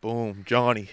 Boom. John,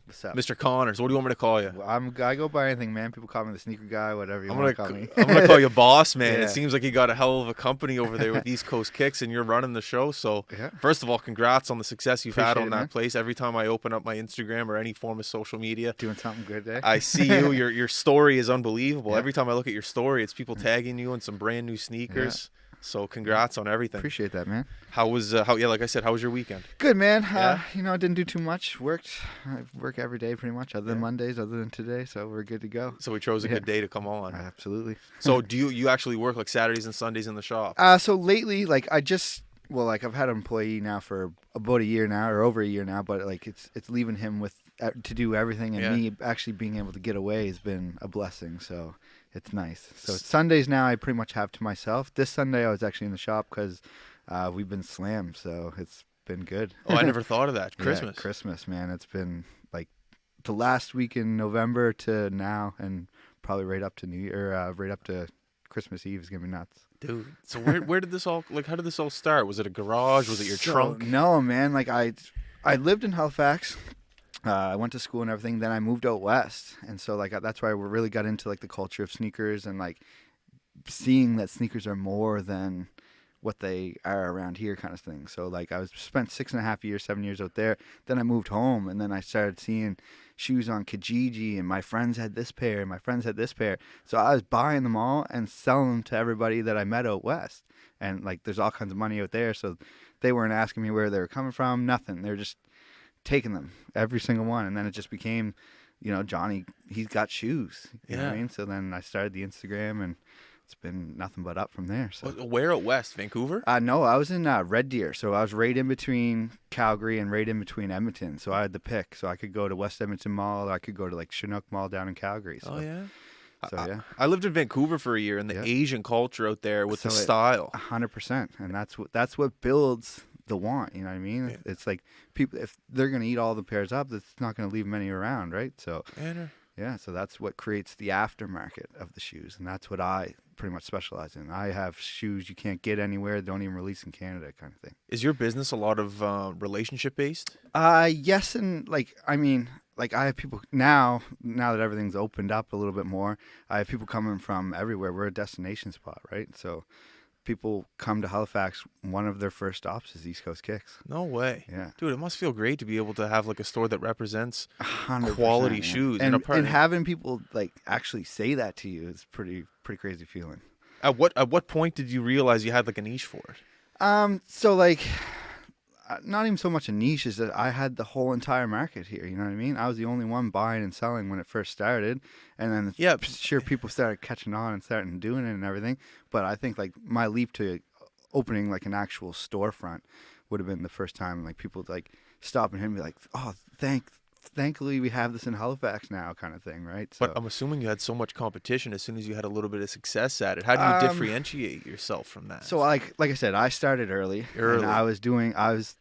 What's up? Mr. Connors. What do you want me to call you? Well, I go by anything, man. People call me the sneaker guy, whatever you want to call me. I'm gonna call you boss, man. Yeah. It seems like you got a hell of a company over there with East Coast Kicks, and you're running the show. So, Yeah. first of all, congrats on the success you've had Appreciate on it, that man. place. Every time I open up my Instagram or any form of social media, Doing something good there. I see you. Your story is unbelievable. Yeah. Every time I look at your story, it's people tagging you in some brand new sneakers. So, congrats on everything. Appreciate that, man. How was like I said, how was your weekend? Good, man. Yeah? Didn't do too much. I work every day pretty much, other than Yeah. Mondays, other than today, so we're good to go. So we chose a Yeah. good day to come on. Absolutely. So do you actually work like Saturdays and Sundays in the shop? So lately, I've had an employee now for about a year now, or over a year now, but it's leaving him with to do everything, and Yeah. me actually being able to get away has been a blessing. So it's nice. So Sundays now I pretty much have to myself. This Sunday I was actually in the shop because we've been slammed, so it's been good. Oh, I never thought of that. Christmas. Yeah, Christmas, man. It's been like the last week in November to now, and probably right up to New Year, right up to Christmas Eve is gonna be nuts. Dude, so where did this all how did this all start? Was it a garage? Was it your trunk? No, man. I lived in Halifax. I went to school and everything. Then I moved out west, and so that's why we really got into the culture of sneakers and seeing that sneakers are more than what they are around here, kind of thing. So I spent 6.5 years, 7 years out there. Then I moved home, and then I started seeing shoes on Kijiji, and my friends had this pair, and my friends had this pair. So I was buying them all and selling them to everybody that I met out west. And there's all kinds of money out there, so they weren't asking me where they were coming from, nothing. They were just taking them, every single one. And then it just became, Johnny, he's got shoes. You know what I mean? So then I started the Instagram, and it's been nothing but up from there. So Where out west? Vancouver? no, I was in Red Deer, so I was right in between Calgary and right in between Edmonton. So I had the pick, so I could go to West Edmonton Mall, or I could go to Chinook Mall down in Calgary. So, Oh yeah. So yeah, I lived in Vancouver for a year, and the Yeah. Asian culture out there with the So style. 100%, and that's what builds the want. You know what I mean? Yeah. It's like people, if they're gonna eat all the pairs up, it's not gonna leave many around, right? So yeah, so that's what creates the aftermarket of the shoes, and that's what I pretty much specialize in. I have shoes you can't get anywhere, don't even release in Canada, kind of thing. Is your business a lot of relationship based? Yes, and I have people now that everything's opened up a little bit more. I have people coming from everywhere. We're a destination spot, right? So people come to Halifax. One of their first stops is East Coast Kicks. No way. Yeah. Dude, it must feel great to be able to have a store that represents 100%, quality man. shoes. and a and having people actually say that to you is pretty crazy feeling. At what point did you realize you had a niche for it? So not even so much a niche is that I had the whole entire market here. You know what I mean? I was the only one buying and selling when it first started, and then Yeah. sure people started catching on and starting doing it and everything. But I think my leap to opening an actual storefront would have been the first time people stop and be like, oh, thankfully we have this in Halifax now, kind of thing, right? So, But I'm assuming you had so much competition as soon as you had a little bit of success at it. How do you differentiate yourself from that? So like I said, I started early. Early. And I was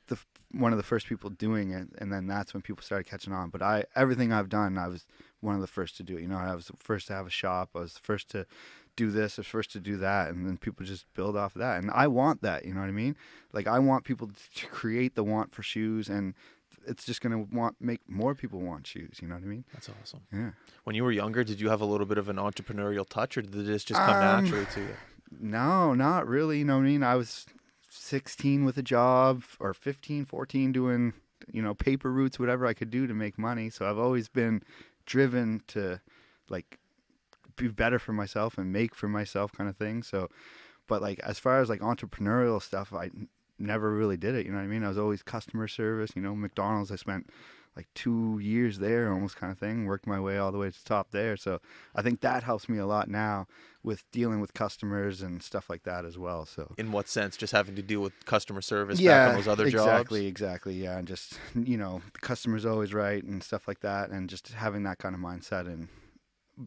one of the first people doing it, and then that's when people started catching on. But everything I've done, I was one of the first to do it. I was the first to have a shop. I was the first to do this, I was first to do that, and then people just build off of that. And I want that, you know what I mean? I want people to create the want for shoes, and it's just gonna make more people want shoes. You know what I mean? That's awesome. Yeah. When you were younger, did you have a little bit of an entrepreneurial touch, or did this just come naturally to you? No, not really. You know what I mean? I was 16 with a job, or 15, 14 doing, paper routes, whatever I could do to make money. So I've always been driven to be better for myself and make for myself, kind of thing. So, but as far as entrepreneurial stuff, I never really did it. You know what I mean? I was always customer service. McDonald's, I spent 2 years there almost, kind of thing, worked my way all the way to the top there. So I think that helps me a lot now with dealing with customers and stuff like that as well. So In what sense? Just having to deal with customer service back on those other jobs? Exactly. Yeah. And just, the customer's always right and stuff like that. And just having that kind of mindset and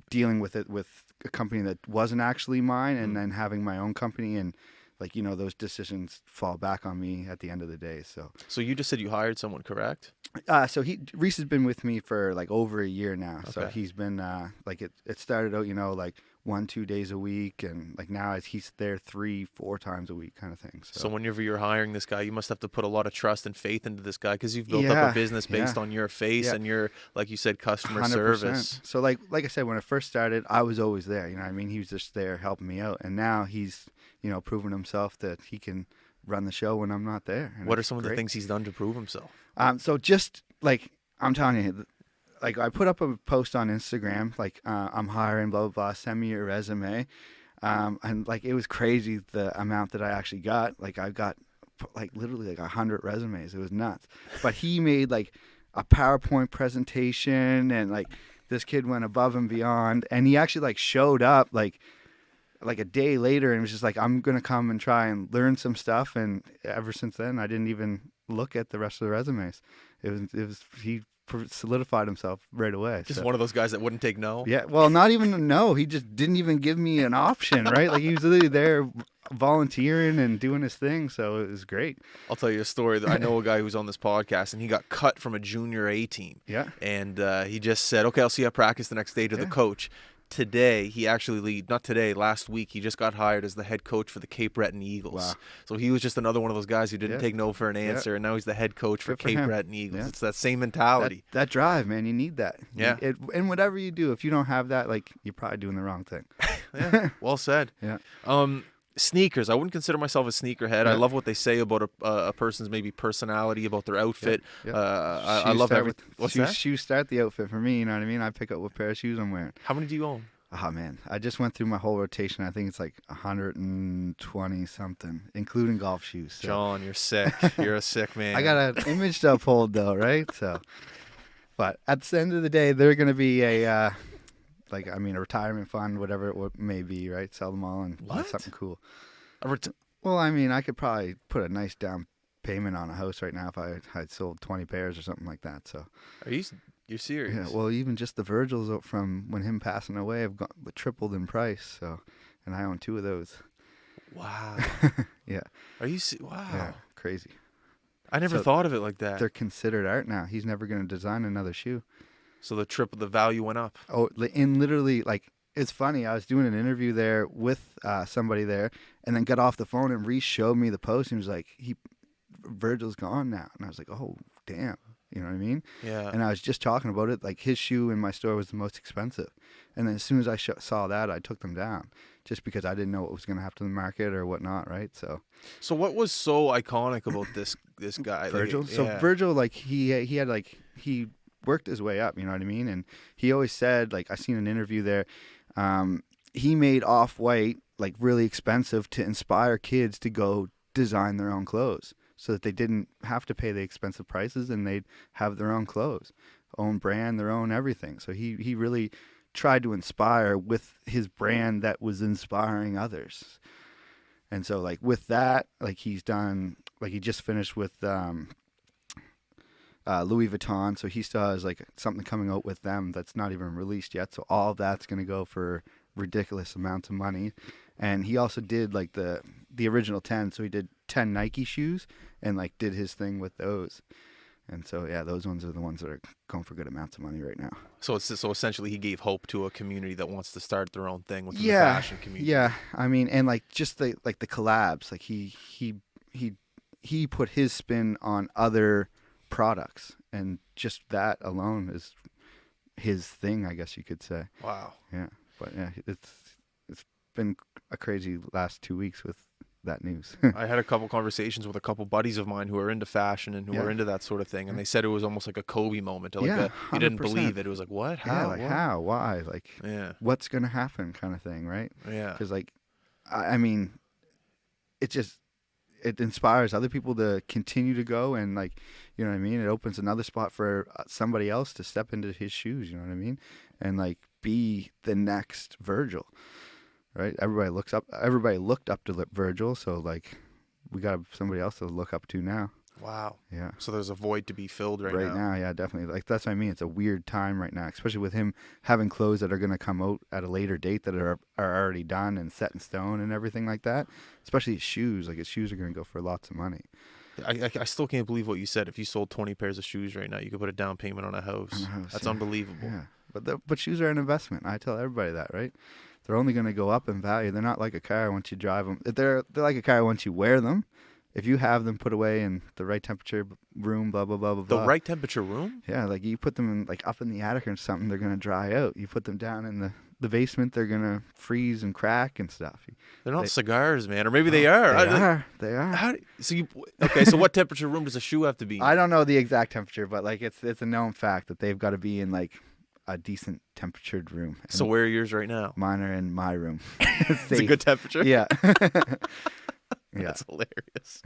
dealing with it with a company that wasn't actually mine, and then having my own company, and those decisions fall back on me at the end of the day. So you just said you hired someone, correct? So Reese has been with me for over a year now. So Okay. he's been it started out, 1-2 days a week, and like now he's there 3-4 times a week kind of thing. So whenever you're hiring this guy, you must have to put a lot of trust and faith into this guy because you've built up a business based on your face and your, like you said, customer 100%. service. So like I said, when I first started, I was always there. You know what I mean? He was just there helping me out, and now he's, you know, proven himself that he can run the show when I'm not there. What are some of the things he's done to prove himself? So just like I'm telling you, like I put up a post on Instagram, like I'm hiring, blah blah blah. Send me your resume, and like it was crazy the amount that I actually got. Like I got like literally like 100 resumes. It was nuts. But he made like a PowerPoint presentation, and like this kid went above and beyond, and he actually like showed up like a day later and was just like, I'm gonna come and try and learn some stuff. And ever since then, I didn't even look at the rest of the resumes. It was he solidified himself right away. Just one of those guys that wouldn't take no. Yeah, well, not even a no. He just didn't even give me an option, right? Like he was literally there volunteering and doing his thing, so it was great. I'll tell you a story. I know a guy who's on this podcast, and he got cut from a junior A team. Yeah. And he just said, okay, I'll see you at practice the next day to the coach. Today, last week, he just got hired as the head coach for the Cape Breton Eagles. Wow. So he was just another one of those guys who didn't take no for an answer, and now he's the head coach for Cape Breton Eagles. Yeah. It's that same mentality. That drive, man, you need that. Yeah. And whatever you do, if you don't have that, like, you're probably doing the wrong thing. Yeah, well said. Yeah. Sneakers. I wouldn't consider myself a sneakerhead. I love what they say about a person's maybe personality, about their outfit. I love everything. What's that? Shoes start the outfit for me, you know what I mean? I pick up what pair of shoes I'm wearing. How many do you own? Oh, man. I just went through my whole rotation. I think it's like 120 something, including golf shoes. So. John, you're sick. You're a sick man. I got an image to uphold, though, right? So, but at the end of the day, they're going to be a retirement fund, whatever it may be, right? Sell them all and buy something cool. Well, I mean, I could probably put a nice down payment on a house right now if I had sold 20 pairs or something like that. So, you're serious? Yeah. Well, even just the Virgils from when him passing away have tripled in price. So, and I own 2 of those. Wow. Yeah. Are you? Wow. Yeah. Crazy. I never thought of it like that. They're considered art now. He's never going to design another shoe. So the value went up. Oh, and literally, like, it's funny. I was doing an interview there with somebody there, and then got off the phone, and Reese showed me the post, and he was like, Virgil's gone now. And I was like, oh, damn. You know what I mean? Yeah. And I was just talking about it. Like, his shoe in my store was the most expensive. And then as soon as I saw that, I took them down just because I didn't know what was going to happen to the market or whatnot, right? So what was so iconic about this guy? Virgil? Like, So Virgil, like, he worked his way up, you know what I mean? And he always said, like, I seen an interview there, he made Off-White, like, really expensive to inspire kids to go design their own clothes so that they didn't have to pay the expensive prices and they'd have their own clothes, own brand, their own everything. So he really tried to inspire with his brand that was inspiring others. And so, like, with that, like, he's done, like, he just finished with Louis Vuitton, so he still has, like, something coming out with them that's not even released yet. So all of that's going to go for ridiculous amounts of money. And he also did, like, the original 10, so he did 10 Nike shoes and, like, did his thing with those. And so, yeah, those ones are the ones that are going for good amounts of money right now. So essentially he gave hope to a community that wants to start their own thing within the fashion community. Yeah, I mean, and, like, just the collabs, like, he put his spin on other products, and just that alone is his thing, I guess you could say. Wow. Yeah, but yeah, it's been a crazy last 2 weeks with that news. I had a couple conversations with a couple buddies of mine who are into fashion and who are into that sort of thing, and they said it was almost like a Kobe moment. Like you didn't believe it. It was like, what? How? Yeah, like, what? how? Why? Like, what's gonna happen? Kind of thing, right? Yeah. Because, like, I mean, it inspires other people to continue to go, and, like, you know what I mean? It opens another spot for somebody else to step into his shoes, you know what I mean? And, like, be the next Virgil, right? Everybody looked up to Virgil, so, like, we got somebody else to look up to now. Wow. Yeah. So there's a void to be filled right now. Right now, yeah, definitely. Like, that's what I mean. It's a weird time right now, especially with him having clothes that are going to come out at a later date that are already done and set in stone and everything like that. Especially his shoes. Like, his shoes are going to go for lots of money. I still can't believe what you said. If you sold 20 pairs of shoes right now, you could put a down payment on a house. That's unbelievable. Yeah. But shoes are an investment. I tell everybody that, right? they're only going to go up in value. They're not like a car once you drive them. They're like a car once you wear them. If you have them put away in the right temperature room, blah, blah, blah, blah, The blah. right temperature room? Yeah, like you put them in, like up in the attic or something, they're going to dry out. You put them down in the basement, they're going to freeze and crack and stuff. They're not cigars, man. Or maybe they are. They are. So what temperature room does a shoe have to be in? I don't know the exact temperature, but like it's a known fact that they've got to be in like a decent temperatured room. And so where are yours right now? Mine are in my room. It's a good temperature? Yeah. Yeah. That's hilarious.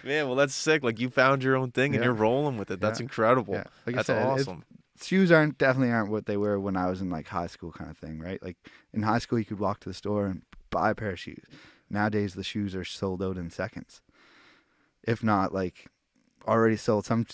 Man, well, that's sick. Like, you found your own thing and you're rolling with it. That's incredible. Yeah. Like that's I said, awesome. Shoes definitely aren't what they were when I was in like high school kind of thing, right? Like in high school, you could walk to the store and buy a pair of shoes. Nowadays, the shoes are sold out in seconds. If not, like already sold. Some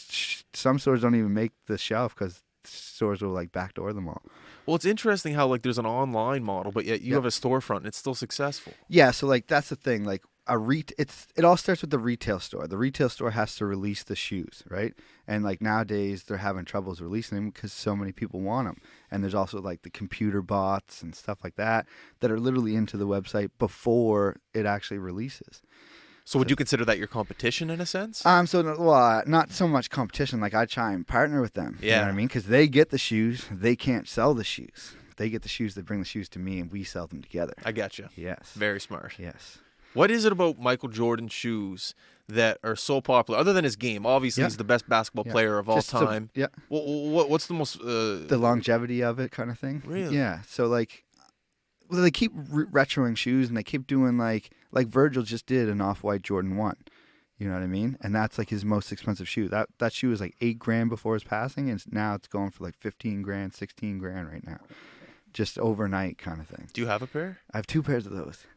stores don't even make the shelf because stores will like backdoor them all. Well, it's interesting how like there's an online model, but yet you have a storefront and it's still successful. Yeah, so like that's the thing. Like it all starts with the retail store. The retail store has to release the shoes, right? And like nowadays they're having troubles releasing them because so many people want them. And there's also like the computer bots and stuff like that are literally into the website before it actually releases. So would you consider that your competition in a sense? Not so much competition. Like I try and partner with them. Yeah. You know what I mean? Because they get the shoes, they can't sell the shoes. They get the shoes, they bring the shoes to me, and we sell them together. I got you. Yes. Very smart. Yes. What is it about Michael Jordan shoes that are so popular, other than his game? Obviously, he's the best basketball player of all time. What's the most... the longevity of it kind of thing. Really? Yeah. So, like, they keep retroing shoes, and they keep doing, like Virgil just did an Off-White Jordan 1. You know what I mean? And that's, like, his most expensive shoe. That shoe was, like, $8,000 before his passing, and now it's going for, like, $15,000, $16,000 right now. Just overnight kind of thing. Do you have a pair? I have 2 pairs of those.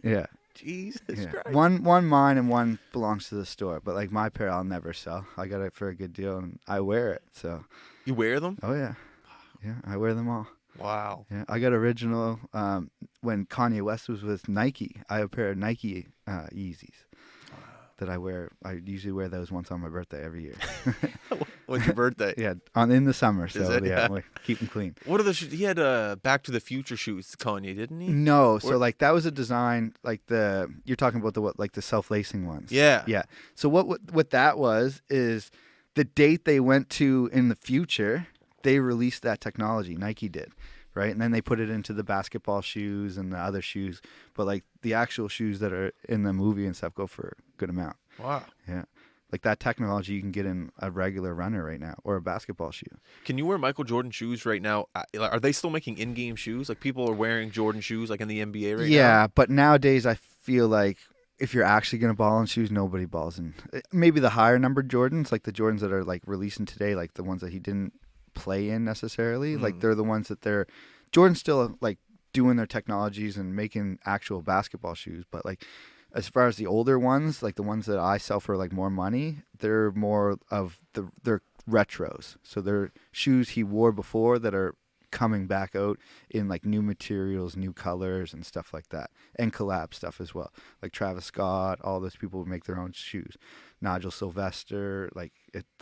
Yeah. Jesus Christ. One mine and one belongs to the store, but like my pair I'll never sell. I got it for a good deal and I wear it. So you wear them? Oh yeah. Yeah, I wear them all. Wow. Yeah, I got original when Kanye West was with Nike. I have a pair of Nike Yeezys that I wear. I usually wear those once on my birthday every year. When's your birthday? Yeah, in the summer. So yeah, we keep them clean. What are the shoes? He had Back to the Future shoes, Kanye, didn't he? No, so like that was a design like you're talking about the self-lacing ones. Yeah. Yeah. So what that was is the date they went to in the future, they released that technology. Nike did. Right, and then they put it into the basketball shoes and the other shoes, but like the actual shoes that are in the movie and stuff go for a good amount. Wow. Yeah, like that technology you can get in a regular runner right now or a basketball shoe. Can you wear Michael Jordan shoes right now? Are they still making in-game shoes? Like people are wearing Jordan shoes like in the NBA right now? Yeah, but nowadays I feel like if you're actually going to ball in shoes, nobody balls in. Maybe the higher numbered Jordans, like the Jordans that are like releasing today, like the ones that he didn't play in necessarily. Like they're the ones that Jordan's still like doing their technologies and making actual basketball shoes, but like as far as the older ones, like the ones that I sell for like more money, they're more of they're retros. So they're shoes he wore before that are coming back out in like new materials, new colors and stuff like that, and collab stuff as well. Like Travis Scott, all those people make their own shoes. Nigel Sylvester, like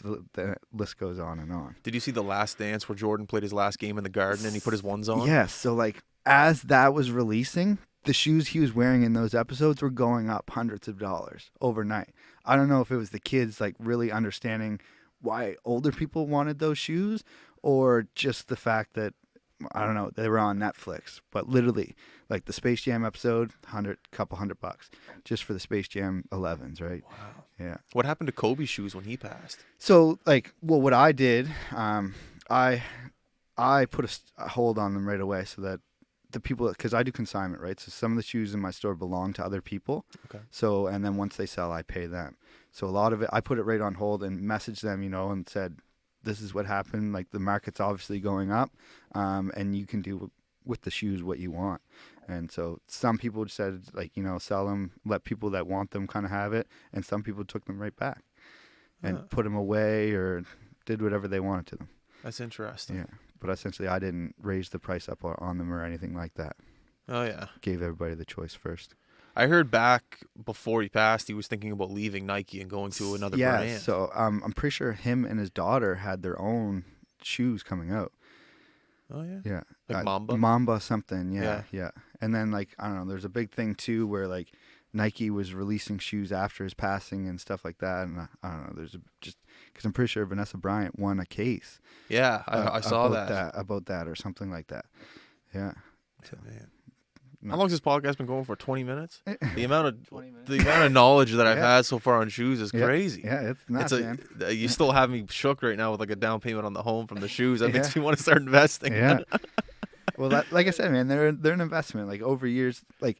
the list goes on and on. Did you see The Last Dance where Jordan played his last game in the Garden and he put his ones on? Yes. So like as that was releasing, the shoes he was wearing in those episodes were going up hundreds of dollars overnight. I don't know if it was the kids like really understanding why older people wanted those shoes or just the fact that, I don't know, they were on Netflix, but literally like the Space Jam episode, couple $100 just for the Space Jam 11s, right? Wow. Yeah. What happened to Kobe's shoes when he passed? So like, well, what I did, I put a hold on them right away so that the people, because I do consignment, right? So some of the shoes in my store belong to other people. Okay. So, and then once they sell, I pay them. So a lot of it, I put it right on hold and messaged them, and said, this is what happened. Like the market's obviously going up, and you can do with the shoes what you want. And so some people said, like, sell them, let people that want them kind of have it. And some people took them right back and put them away or did whatever they wanted to them. That's interesting. Yeah. But essentially, I didn't raise the price up on them or anything like that. Oh, yeah. Gave everybody the choice first. I heard back before he passed, he was thinking about leaving Nike and going to another brand. Yeah, so I'm pretty sure him and his daughter had their own shoes coming out. Oh yeah. Yeah. Like Mamba. Mamba something. Yeah. And then like I don't know. There's a big thing too where like Nike was releasing shoes after his passing and stuff like that. And I don't know. There's just because I'm pretty sure Vanessa Bryant won a case. Yeah, I saw about that or something like that. Yeah. So, man. How long has this podcast been going for? 20 minutes? The amount of knowledge that I've had so far on shoes is crazy. Yeah, it's nuts, man. You still have me shook right now with like a down payment on the home from the shoes. That makes me want to start investing. Yeah. Well, like I said, man, they're an investment. Like over years, like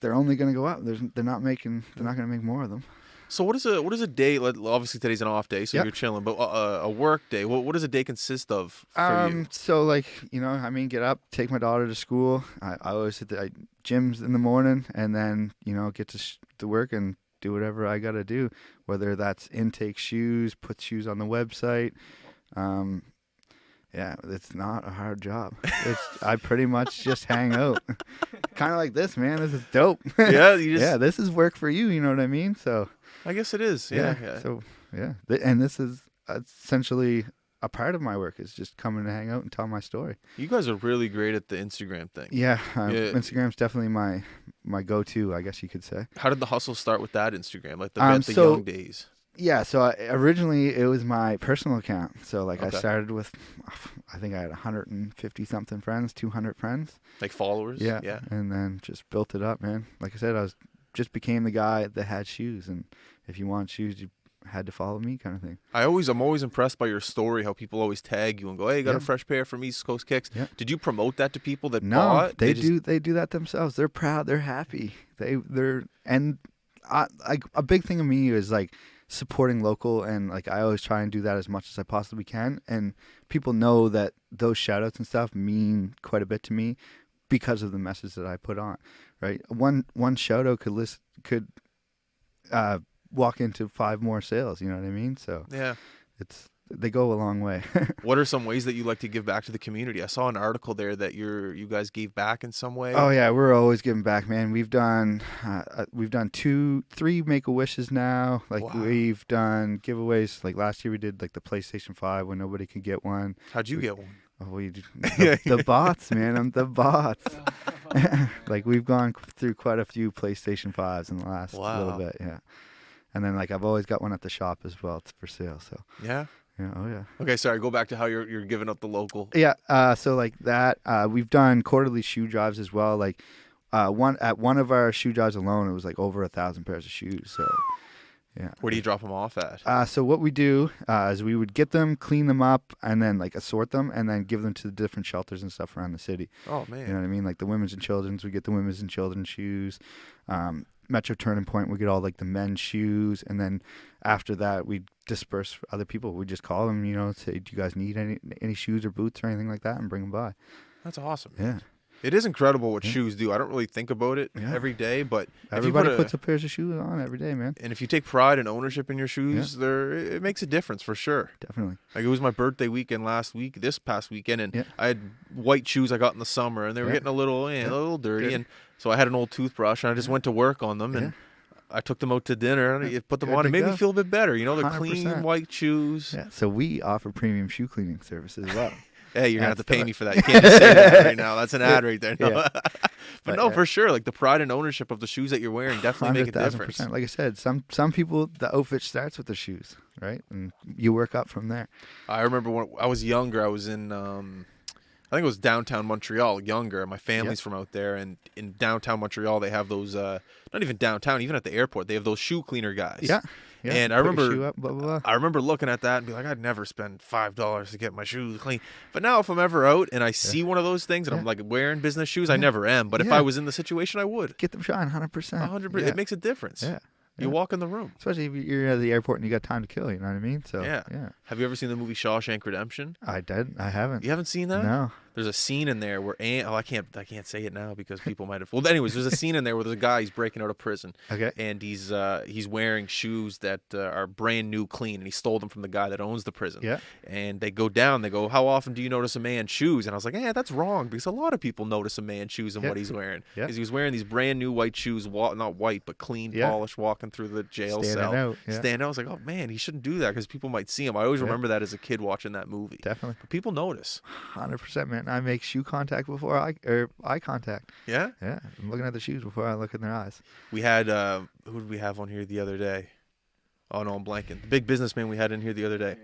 they're only going to go up. They're not going to make more of them. So what is a day? Obviously today's an off day, so you're chilling. But a work day. What does a day consist of for you? So like get up, take my daughter to school. I always hit the gyms in the morning, and then get to work and do whatever I got to do. Whether that's intake shoes, put shoes on the website. Yeah, it's not a hard job. I pretty much just hang out. Kind of like this, man. This is dope. Yeah, this is work for you. You know what I mean? So I guess it is. Yeah. So and this is essentially a part of my work is just coming to hang out and tell my story. You guys are really great at the Instagram thing. Yeah, Instagram's definitely my go-to, I guess you could say. How did the hustle start with that Instagram? Like the young days. Yeah, so originally it was my personal account. So I started with, I think I had 150 something friends, 200 friends. Like followers? Yeah. And then just built it up, man. Like I said, just became the guy that had shoes. And if you want shoes, you had to follow me kind of thing. I'm always impressed by your story, how people always tag you and go, hey, you got a fresh pair from East Coast Kicks. Yeah. Did you promote that to people that bought? They do that themselves. They're proud. They're happy. And a big thing of me is like, supporting local, and like I always try and do that as much as I possibly can, and people know that those shout outs and stuff mean quite a bit to me because of the message that I put on, right? One shout out could walk into 5 more sales, you know what I mean? So yeah, they go a long way. What are some ways that you like to give back to the community? I saw an article there that you guys gave back in some way. Oh yeah, we're always giving back, man. We've done 3 Make-A-Wishes now. Like wow. We've done giveaways. Like last year we did like the PlayStation 5 when nobody could get one. How'd you get one? Oh, the bots, man. I'm the bots. Like we've gone through quite a few PlayStation 5s in the last little bit, yeah. And then like I've always got one at the shop as well. It's for sale, so. Yeah. Yeah, oh yeah. Okay, sorry. Go back to how you're giving up the local. Yeah, so like that, we've done quarterly shoe drives as well. Like one of our shoe drives alone, it was like over 1,000 pairs of shoes. So yeah. Where do you drop them off at? So what we do is we would get them, clean them up, and then like assort them, and then give them to the different shelters and stuff around the city. Oh man. You know what I mean? Like the women's and children's, we get the women's and children's shoes. Metro Turning Point, we get all like the men's shoes, and then after that we disperse for other people. We just call them, say, do you guys need any shoes or boots or anything like that, and bring them by. That's awesome. Yeah, it is incredible what shoes do. I don't really think about it every day, but everybody puts a pair of shoes on every day, man. And if you take pride and ownership in your shoes, it makes a difference for sure. Definitely. Like it was my birthday weekend this past weekend, and I had white shoes I got in the summer, and they were getting a little dirty, and so I had an old toothbrush, and I just went to work on them, and I took them out to dinner, and I put them on. It made me feel a bit better. They're 100%. Clean white shoes. Yeah. So we offer premium shoe cleaning services as well. Hey, you're going to have to pay me for that. You can't just say that right now. That's an ad right there. No. Yeah. But no, for sure. Like the pride and ownership of the shoes that you're wearing definitely make a difference. Like I said, some people, the outfit starts with the shoes, right? And you work up from there. I remember when I was younger, I was in, I think it was downtown Montreal, younger. My family's from out there. And in downtown Montreal, they have those, not even downtown, even at the airport, they have those shoe cleaner guys. Yeah. Yeah, and I remember, up, blah, blah, blah. I remember looking at that and be like, I'd never spend $5 to get my shoes clean. But now if I'm ever out and I see one of those things and I'm like wearing business shoes, I never am. But if I was in the situation, I would. Get them shine 100%. 100%. It makes a difference. Yeah. You walk in the room. Especially if you're at the airport and you got time to kill, you know what I mean? So yeah. Have you ever seen the movie Shawshank Redemption? I did. I haven't. You haven't seen that? No. there's a scene in there where I can't say it now because people might have. Well, anyways, there's a scene in there where there's a guy, he's breaking out of prison. Okay. And he's wearing shoes that are brand new, clean, and he stole them from the guy that owns the prison. Yeah. And they go down. They go, how often do you notice a man's shoes? And I was like, that's wrong, because a lot of people notice a man's shoes and what he's wearing. Yeah. Because he was wearing these brand new white shoes, not white but clean, polished, walking through the jail cell. Out. Yeah. Standing out. I was like, oh man, he shouldn't do that because people might see him. I always remember that as a kid watching that movie. Definitely. But people notice. 100%, man. I make shoe contact before eye contact. Yeah? Yeah. I'm looking at the shoes before I look in their eyes. We had, who did we have on here the other day? Oh, no, I'm blanking. The big businessman we had in here the other day.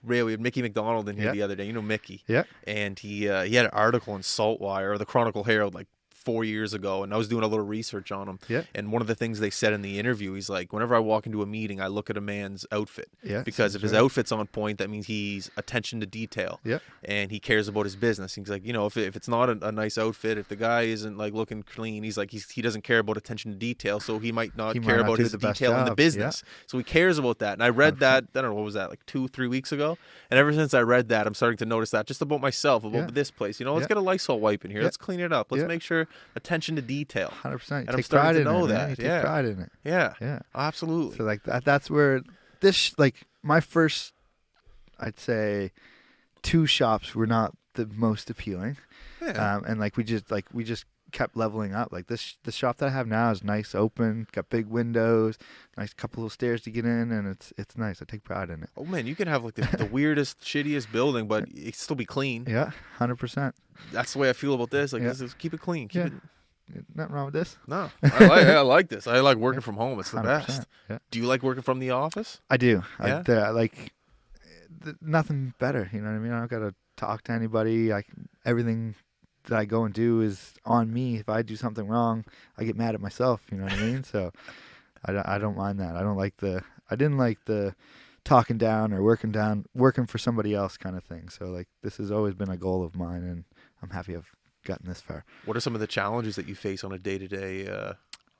We had Mickey McDonald in here the other day. You know Mickey. Yeah. And he had an article in Saltwire, or the Chronicle Herald, like 4 years ago, and I was doing a little research on him. Yeah. And one of the things they said in the interview, he's like, whenever I walk into a meeting, I look at a man's outfit. Yeah. Because if his outfit's on point, that means he's attention to detail. Yeah. And he cares about his business. He's like, if it's not a nice outfit, if the guy isn't like looking clean, he's like, he doesn't care about attention to detail, so he might not care about his detail in the business. Yeah. So he cares about that. And I read that, I don't know, what was that, like 2-3 weeks ago? And ever since I read that, I'm starting to notice that just about myself, about this place. Let's get a Lysol wipe in here. Let's clean it up. Let's make sure attention to detail. 100%. And I'm starting to know that. You take pride in it. Yeah. Yeah. Absolutely. So like that's where this, like my first, I'd say 2 shops were not the most appealing. Yeah. And like we just kept leveling up. Like the shop that I have now is nice, open, got big windows, nice couple of stairs to get in, and it's nice. I take pride in it. Oh man, you can have like the weirdest, shittiest building, but it still be clean. Yeah, 100%. That's the way I feel about this. Like this is, keep it clean. Keep it. Nothing wrong with this. No, I like this. I like working from home. It's the 100%, best. Yeah. Do you like working from the office? I do. Yeah? I like nothing better. You know what I mean? I don't got to talk to anybody. Everything that I go and do is on me. If I do something wrong, I get mad at myself. You know what I mean? So I don't mind that. I didn't like the talking down or working for somebody else kind of thing. So like this has always been a goal of mine, and I'm happy I've gotten this far. What are some of the challenges that you face on a day-to-day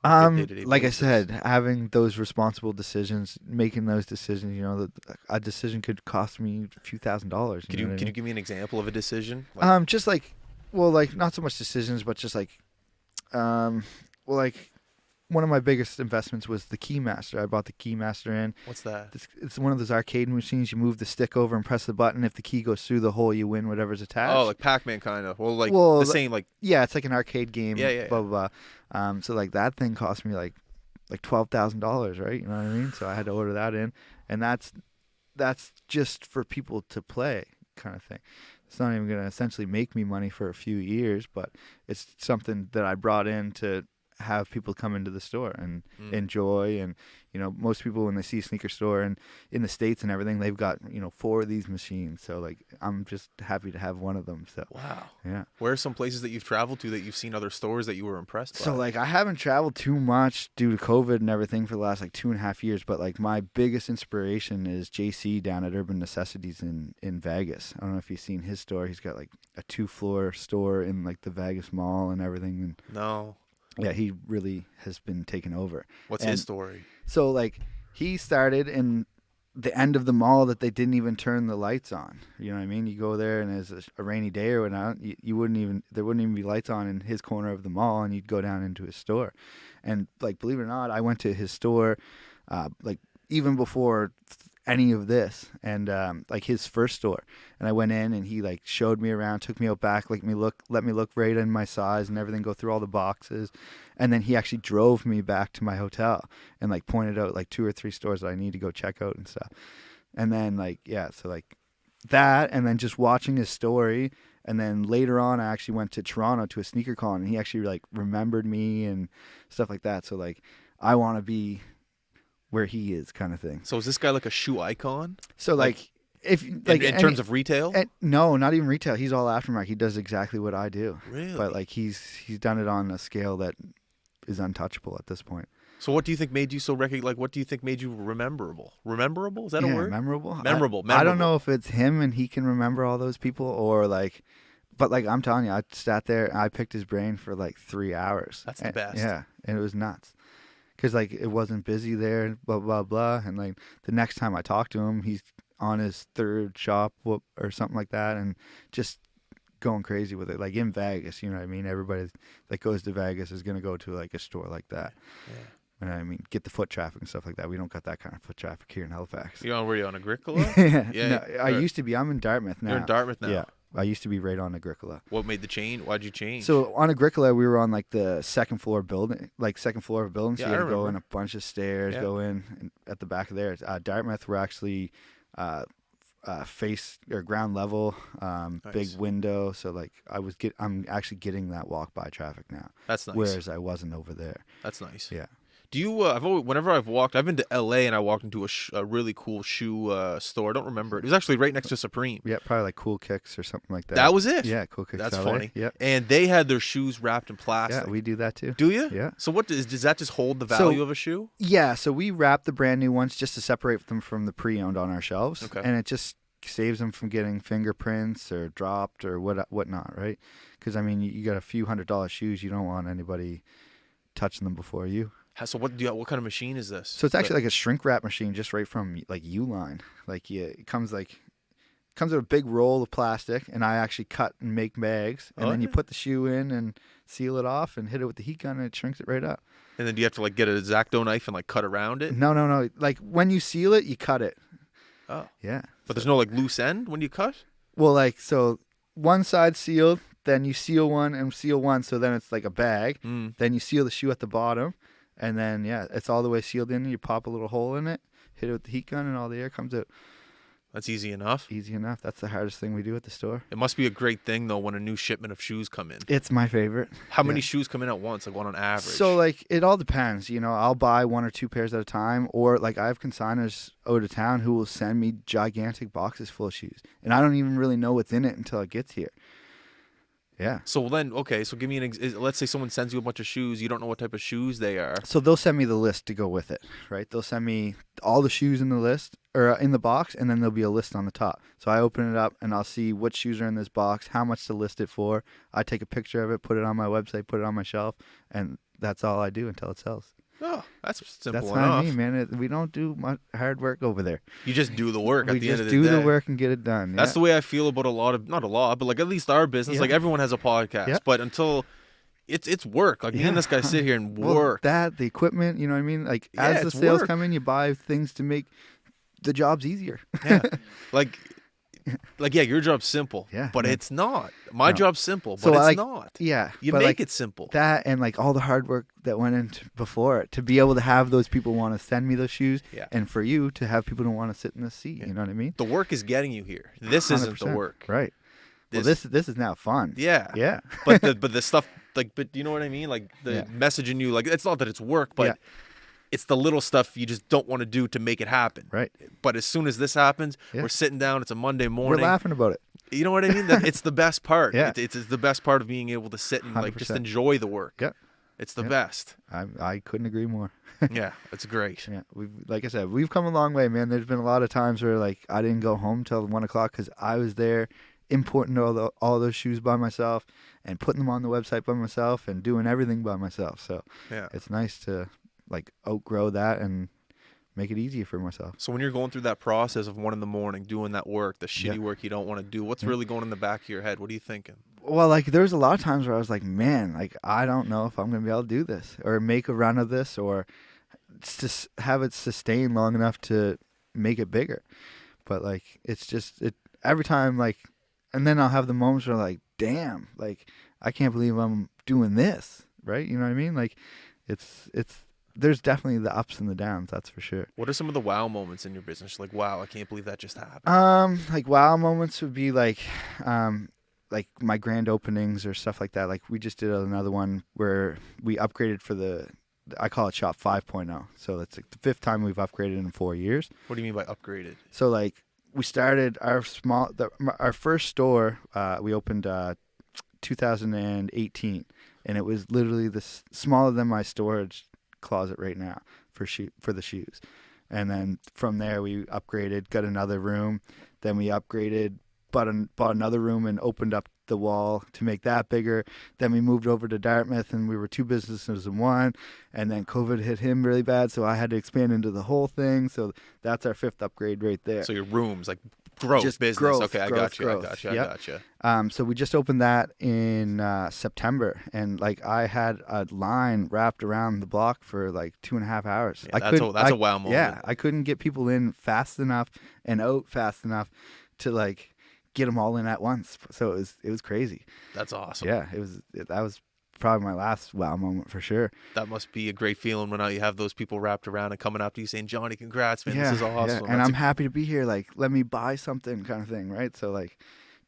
like basis? I said, having those responsible decisions, making those decisions, a decision could cost me a few $1,000s. Can you give me an example of a decision? Just like, well, like not so much decisions, but just like, one of my biggest investments was the Keymaster. I bought the Keymaster in. What's that? It's one of those arcade machines. You move the stick over and press the button. If the key goes through the hole, you win whatever's attached. Oh, like Pac-Man kind of. Well, the same like. Yeah, it's like an arcade game. Yeah. Blah blah blah. So like that thing cost me like $12,000, right? You know what I mean? So I had to order that in, and that's just for people to play, kind of thing. It's not even going to essentially make me money for a few years, but it's something that I brought in to have people come into the store and enjoy. And most people, when they see a sneaker store and in the States and everything, they've got 4 of these machines. So like I'm just happy to have one of them. So wow. Yeah. Where are some places that you've traveled to that you've seen other stores that you were impressed by? So like I haven't traveled too much due to COVID and everything for the last like 2.5 years, but like my biggest inspiration is JC down at Urban Necessities in Vegas. I don't know if you've seen his store. He's got like a 2-floor store in like the Vegas Mall and everything. And no. Yeah, he really has been taken over. What's his story? So, like, he started in the end of the mall that they didn't even turn the lights on. You know what I mean? You go there and it's a rainy day or whatnot, there wouldn't even be lights on in his corner of the mall, and you'd go down into his store. And, like, believe it or not, I went to his store, like, even before any of this, and like his first store, and I went in and he like showed me around, took me out back, let me look right in my size and everything, go through all the boxes, and then he actually drove me back to my hotel and like pointed out like 2 or 3 stores that I need to go check out and stuff. And then like so like that, and then just watching his story. And then later on, I actually went to Toronto to a sneaker con, and he actually like remembered me and stuff like that. So like I want to be where he is, kind of thing. So is this guy like a shoe icon? So like if like in terms of retail? No, not even retail. He's all aftermarket. He does exactly what I do. Really? But like he's done it on a scale that is untouchable at this point. So what do you think made you so like what do you think made you rememberable? Rememberable? Is that a word? Memorable. Memorable. I don't know if it's him and he can remember all those people, or like, but like I'm telling you, I sat there and I picked his brain for like 3 hours. That's the best. Yeah, and it was nuts. Because, like, it wasn't busy there, blah, blah, blah. And, like, the next time I talk to him, he's on his 3rd shop or something like that, and just going crazy with it. Like in Vegas, you know what I mean? Everybody that goes to Vegas is going to go to like a store like that. Yeah. You know what I mean? Get the foot traffic and stuff like that. We don't got that kind of foot traffic here in Halifax. Where you on Agricola? Yeah. No, I used to be. I'm in Dartmouth now. You're in Dartmouth now? Yeah. I used to be right on Agricola. What made the change? Why'd you change? So on Agricola, we were on like the second floor of a building. So you had to go in a bunch of stairs, go in and at the back of there. Dartmouth, we're actually face or ground level, nice. Big window. So like I'm actually getting that walk by traffic now. That's nice. Whereas I wasn't over there. That's nice. Yeah. Do you? Whenever I've been to LA and I walked into a really cool shoe store. I don't remember it. It was actually right next to Supreme. Yeah, probably like Cool Kicks or something like that. That was it. Yeah, Cool Kicks. That's LA. funny. Yeah. And they had their shoes wrapped in plastic. Yeah, we do that too. Do you? Yeah. So does that just hold the value of a shoe? Yeah. So we wrap the brand new ones just to separate them from the pre-owned on our shelves, and it just saves them from getting fingerprints or dropped or whatnot, right? Because I mean, you got a few $100 shoes. You don't want anybody touching them before you. So what kind of machine is this? So it's actually like a shrink wrap machine, just right from like Uline. Like it comes with a big roll of plastic, and I actually cut and make bags, and then you put the shoe in and seal it off and hit it with the heat gun, and it shrinks it right up. And then do you have to like get a X-Acto knife and like cut around it? No. Like when you seal it, you cut it. Oh. Yeah. But there's no like loose end when you cut? Well, like so one side sealed, then you seal one and seal one, so then it's like a bag. Then you seal the shoe at the bottom. And then, it's all the way sealed in. You pop a little hole in it, hit it with the heat gun, and all the air comes out. That's easy enough. Easy enough. That's the hardest thing we do at the store. It must be a great thing, though, when a new shipment of shoes come in. It's my favorite. How many shoes come in at once, like one on average? So, like, it all depends. You know, I'll buy 1 or 2 pairs at a time. Or, like, I have consigners out of town who will send me gigantic boxes full of shoes. And I don't even really know what's in it until it gets here. Yeah. So then, so give me let's say someone sends you a bunch of shoes. You don't know what type of shoes they are. So they'll send me the list to go with it, right? They'll send me all the shoes in the list or in the box, and then there'll be a list on the top. So I open it up and I'll see what shoes are in this box, how much to list it for. I take a picture of it, put it on my website, put it on my shelf, and that's all I do until it sells. Oh, that's simple enough. That's what I mean, man. We don't do much hard work over there. You just do the work at the end of the day. We just do the work and get it done. That's the way I feel about not a lot, but like at least our business. Like everyone has a podcast, but until it's work. Like me and this guy sit here and work. The equipment, you know what I mean? Like as the sales come in, you buy things to make the jobs easier. Yeah. Your job's simple, but it's not. My job's simple, but it's not. Yeah, you make it simple. That and like all the hard work that went into before it to be able to have those people want to send me those shoes, and for you to have people who want to sit in the seat. You know what I mean? The work is getting you here. This isn't the work, right? This is now fun. Yeah. But the stuff but you know what I mean? Like the messaging you, like it's not that it's work, but. It's the little stuff you just don't want to do to make it happen. Right. But as soon as this happens, we're sitting down. It's a Monday morning. We're laughing about it. You know what I mean? It's the best part. Yeah. It's the best part of being able to sit and like 100%. Just enjoy the work. Yeah. It's the best. I couldn't agree more. Yeah, it's great. Yeah. Like I said, we've come a long way, man. There's been a lot of times where like I didn't go home till 1 o'clock because I was there importing all those shoes by myself and putting them on the website by myself and doing everything by myself. So it's nice to like outgrow that and make it easier for myself. So when you're going through that process of 1 a.m, doing that work, the shitty work you don't want to do, what's really going in the back of your head? What are you thinking? Well, like there's a lot of times where I was like, man, like I don't know if I'm going to be able to do this or make a run of this or just have it sustain long enough to make it bigger. But like, it's just every time like, and then I'll have the moments where like, damn, like I can't believe I'm doing this. Right. You know what I mean? Like there's definitely the ups and the downs, that's for sure. What are some of the wow moments in your business? Like, wow, I can't believe that just happened. Like wow moments would be like my grand openings or stuff like that. Like we just did another one where we upgraded for I call it Shop 5.0. So it's like the 5th time we've upgraded in 4 years. What do you mean by upgraded? So like we started our first store. We opened 2018, and it was literally smaller than my storage closet right now for the shoes. And then from there we upgraded, got another room, then we upgraded, bought another room and opened up the wall to make that bigger. Then we moved over to Dartmouth, and we were 2 businesses in one. And then COVID hit him really bad, so I had to expand into the whole thing. So that's our 5th upgrade right there. So your rooms, like growth, just business. Growth, okay, I got you. I got you. So we just opened that in September, and like I had a line wrapped around the block for like 2.5 hours. Yeah, that's a wow moment. Yeah, I couldn't get people in fast enough and out fast enough to like get them all in at once. So it was crazy. That's awesome. Yeah, that was probably my last wow moment for sure. That must be a great feeling when you have those people wrapped around and coming up to you saying, "Johnny, congrats, man, this is awesome." Yeah. And I'm happy to be here. Like, let me buy something, kind of thing, right? So like,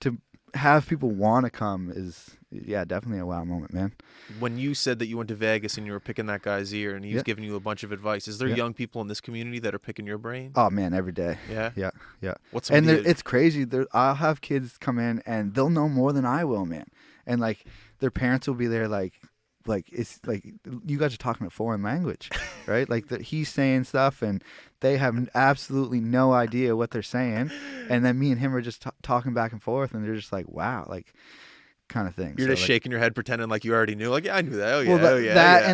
to have people want to come is definitely a wow moment, man. When you said that you went to Vegas and you were picking that guy's ear and he was giving you a bunch of advice, is there young people in this community that are picking your brain? Oh man, every day. Yeah. What's it's crazy. I'll have kids come in and they'll know more than I will, man. And like their parents will be there, like it's like you guys are talking a foreign language, right? Like he's saying stuff and they have absolutely no idea what they're saying, and then me and him are just talking back and forth, and they're just like, wow, like kind of thing. You're just shaking your head, pretending like you already knew. Like, yeah, I knew that. Oh yeah, well, yeah.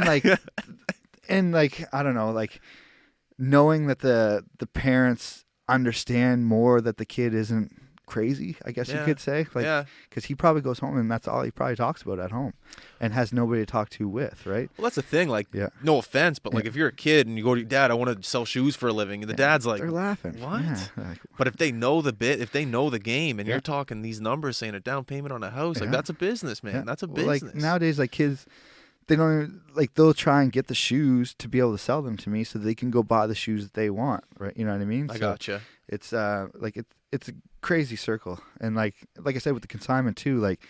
And like I don't know, like knowing that the parents understand more that the kid isn't crazy, I guess you could say, like, because he probably goes home and that's all he probably talks about at home, and has nobody to talk to with, right? Well, that's the thing. Like, no offense, but like if you're a kid and you go to your dad, I want to sell shoes for a living, and the dad's like, they're laughing. What? Yeah. But if they know the bit, if they know the game, and you're talking these numbers, saying a down payment on a house, like that's a business, man. That's a business. Like nowadays, like kids, they don't even, like they'll try and get the shoes to be able to sell them to me so they can go buy the shoes that they want, right? You know what I mean? I gotcha. It's like it's a crazy circle, and like I said with the consignment too, like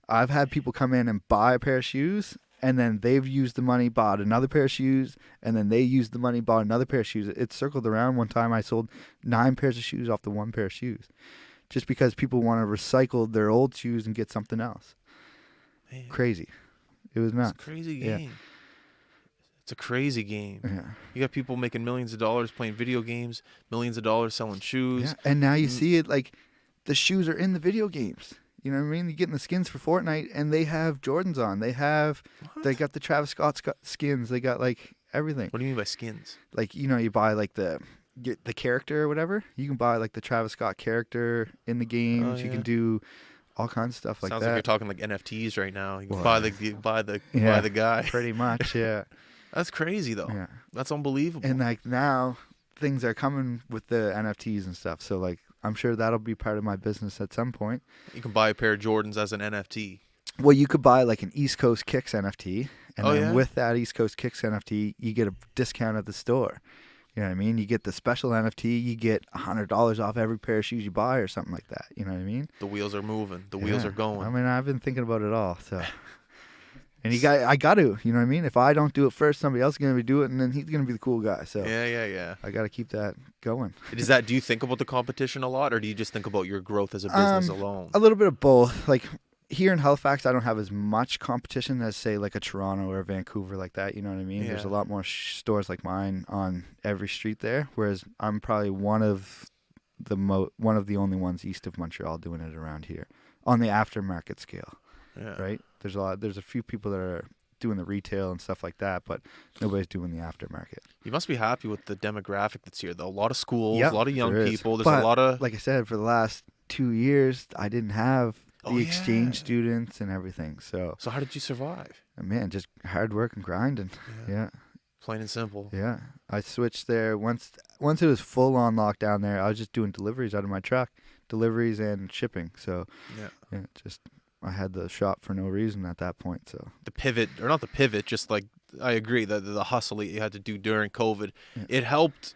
I've had people come in and buy a pair of shoes, and then they've used the money, bought another pair of shoes, and then they used the money, bought another pair of shoes. It circled around. One time I sold 9 pairs of shoes off the 1 pair of shoes, just because people want to recycle their old shoes and get something else. Man. Crazy. It was nuts. It's a crazy game. Yeah. It's a crazy game. Yeah. You got people making millions of dollars playing video games, millions of dollars selling shoes. Yeah. And now you see it, like the shoes are in the video games. You know what I mean? You're getting the skins for Fortnite, and they have Jordans on. They got the Travis Scott skins. They got like everything. What do you mean by skins? Like, you know, you buy like the character or whatever. You can buy like the Travis Scott character in the games. Oh, yeah. You can do all kinds of stuff like that. Sounds like you're talking like NFTs right now. You can buy the guy. Pretty much, yeah. That's crazy though. Yeah. That's unbelievable. And like now things are coming with the NFTs and stuff. So like I'm sure that'll be part of my business at some point. You can buy a pair of Jordans as an NFT. Well, you could buy like an East Coast Kicks NFT, and then with that East Coast Kicks NFT, you get a discount at the store. You know what I mean? You get the special NFT, you get $100 off every pair of shoes you buy or something like that. You know what I mean? The wheels are moving. The wheels are going. I mean, I've been thinking about it all. So, and I got to. You know what I mean? If I don't do it first, somebody else is going to do it, and then he's going to be the cool guy. So yeah. I got to keep that going. Do you think about the competition a lot, or do you just think about your growth as a business alone? A little bit of both. Like here in Halifax, I don't have as much competition as say like a Toronto or a Vancouver, like that. You know what I mean? Yeah. There's a lot more stores like mine on every street there, whereas I'm probably one of the only ones east of Montreal doing it around here on the aftermarket scale. Yeah. Right? There's a few people that are doing the retail and stuff like that, but nobody's doing the aftermarket. You must be happy with the demographic that's here, though. A lot of schools, a lot of young people. There's a lot of, like I said, for the last 2 years, I didn't have the exchange students and everything. So how did you survive? Man, just hard work and grinding. Yeah. Plain and simple. Yeah. I switched there once it was full on lockdown there. I was just doing deliveries out of my truck, deliveries and shipping. So I had the shop for no reason at that point. So just like I agree that the hustle that you had to do during COVID, it helped.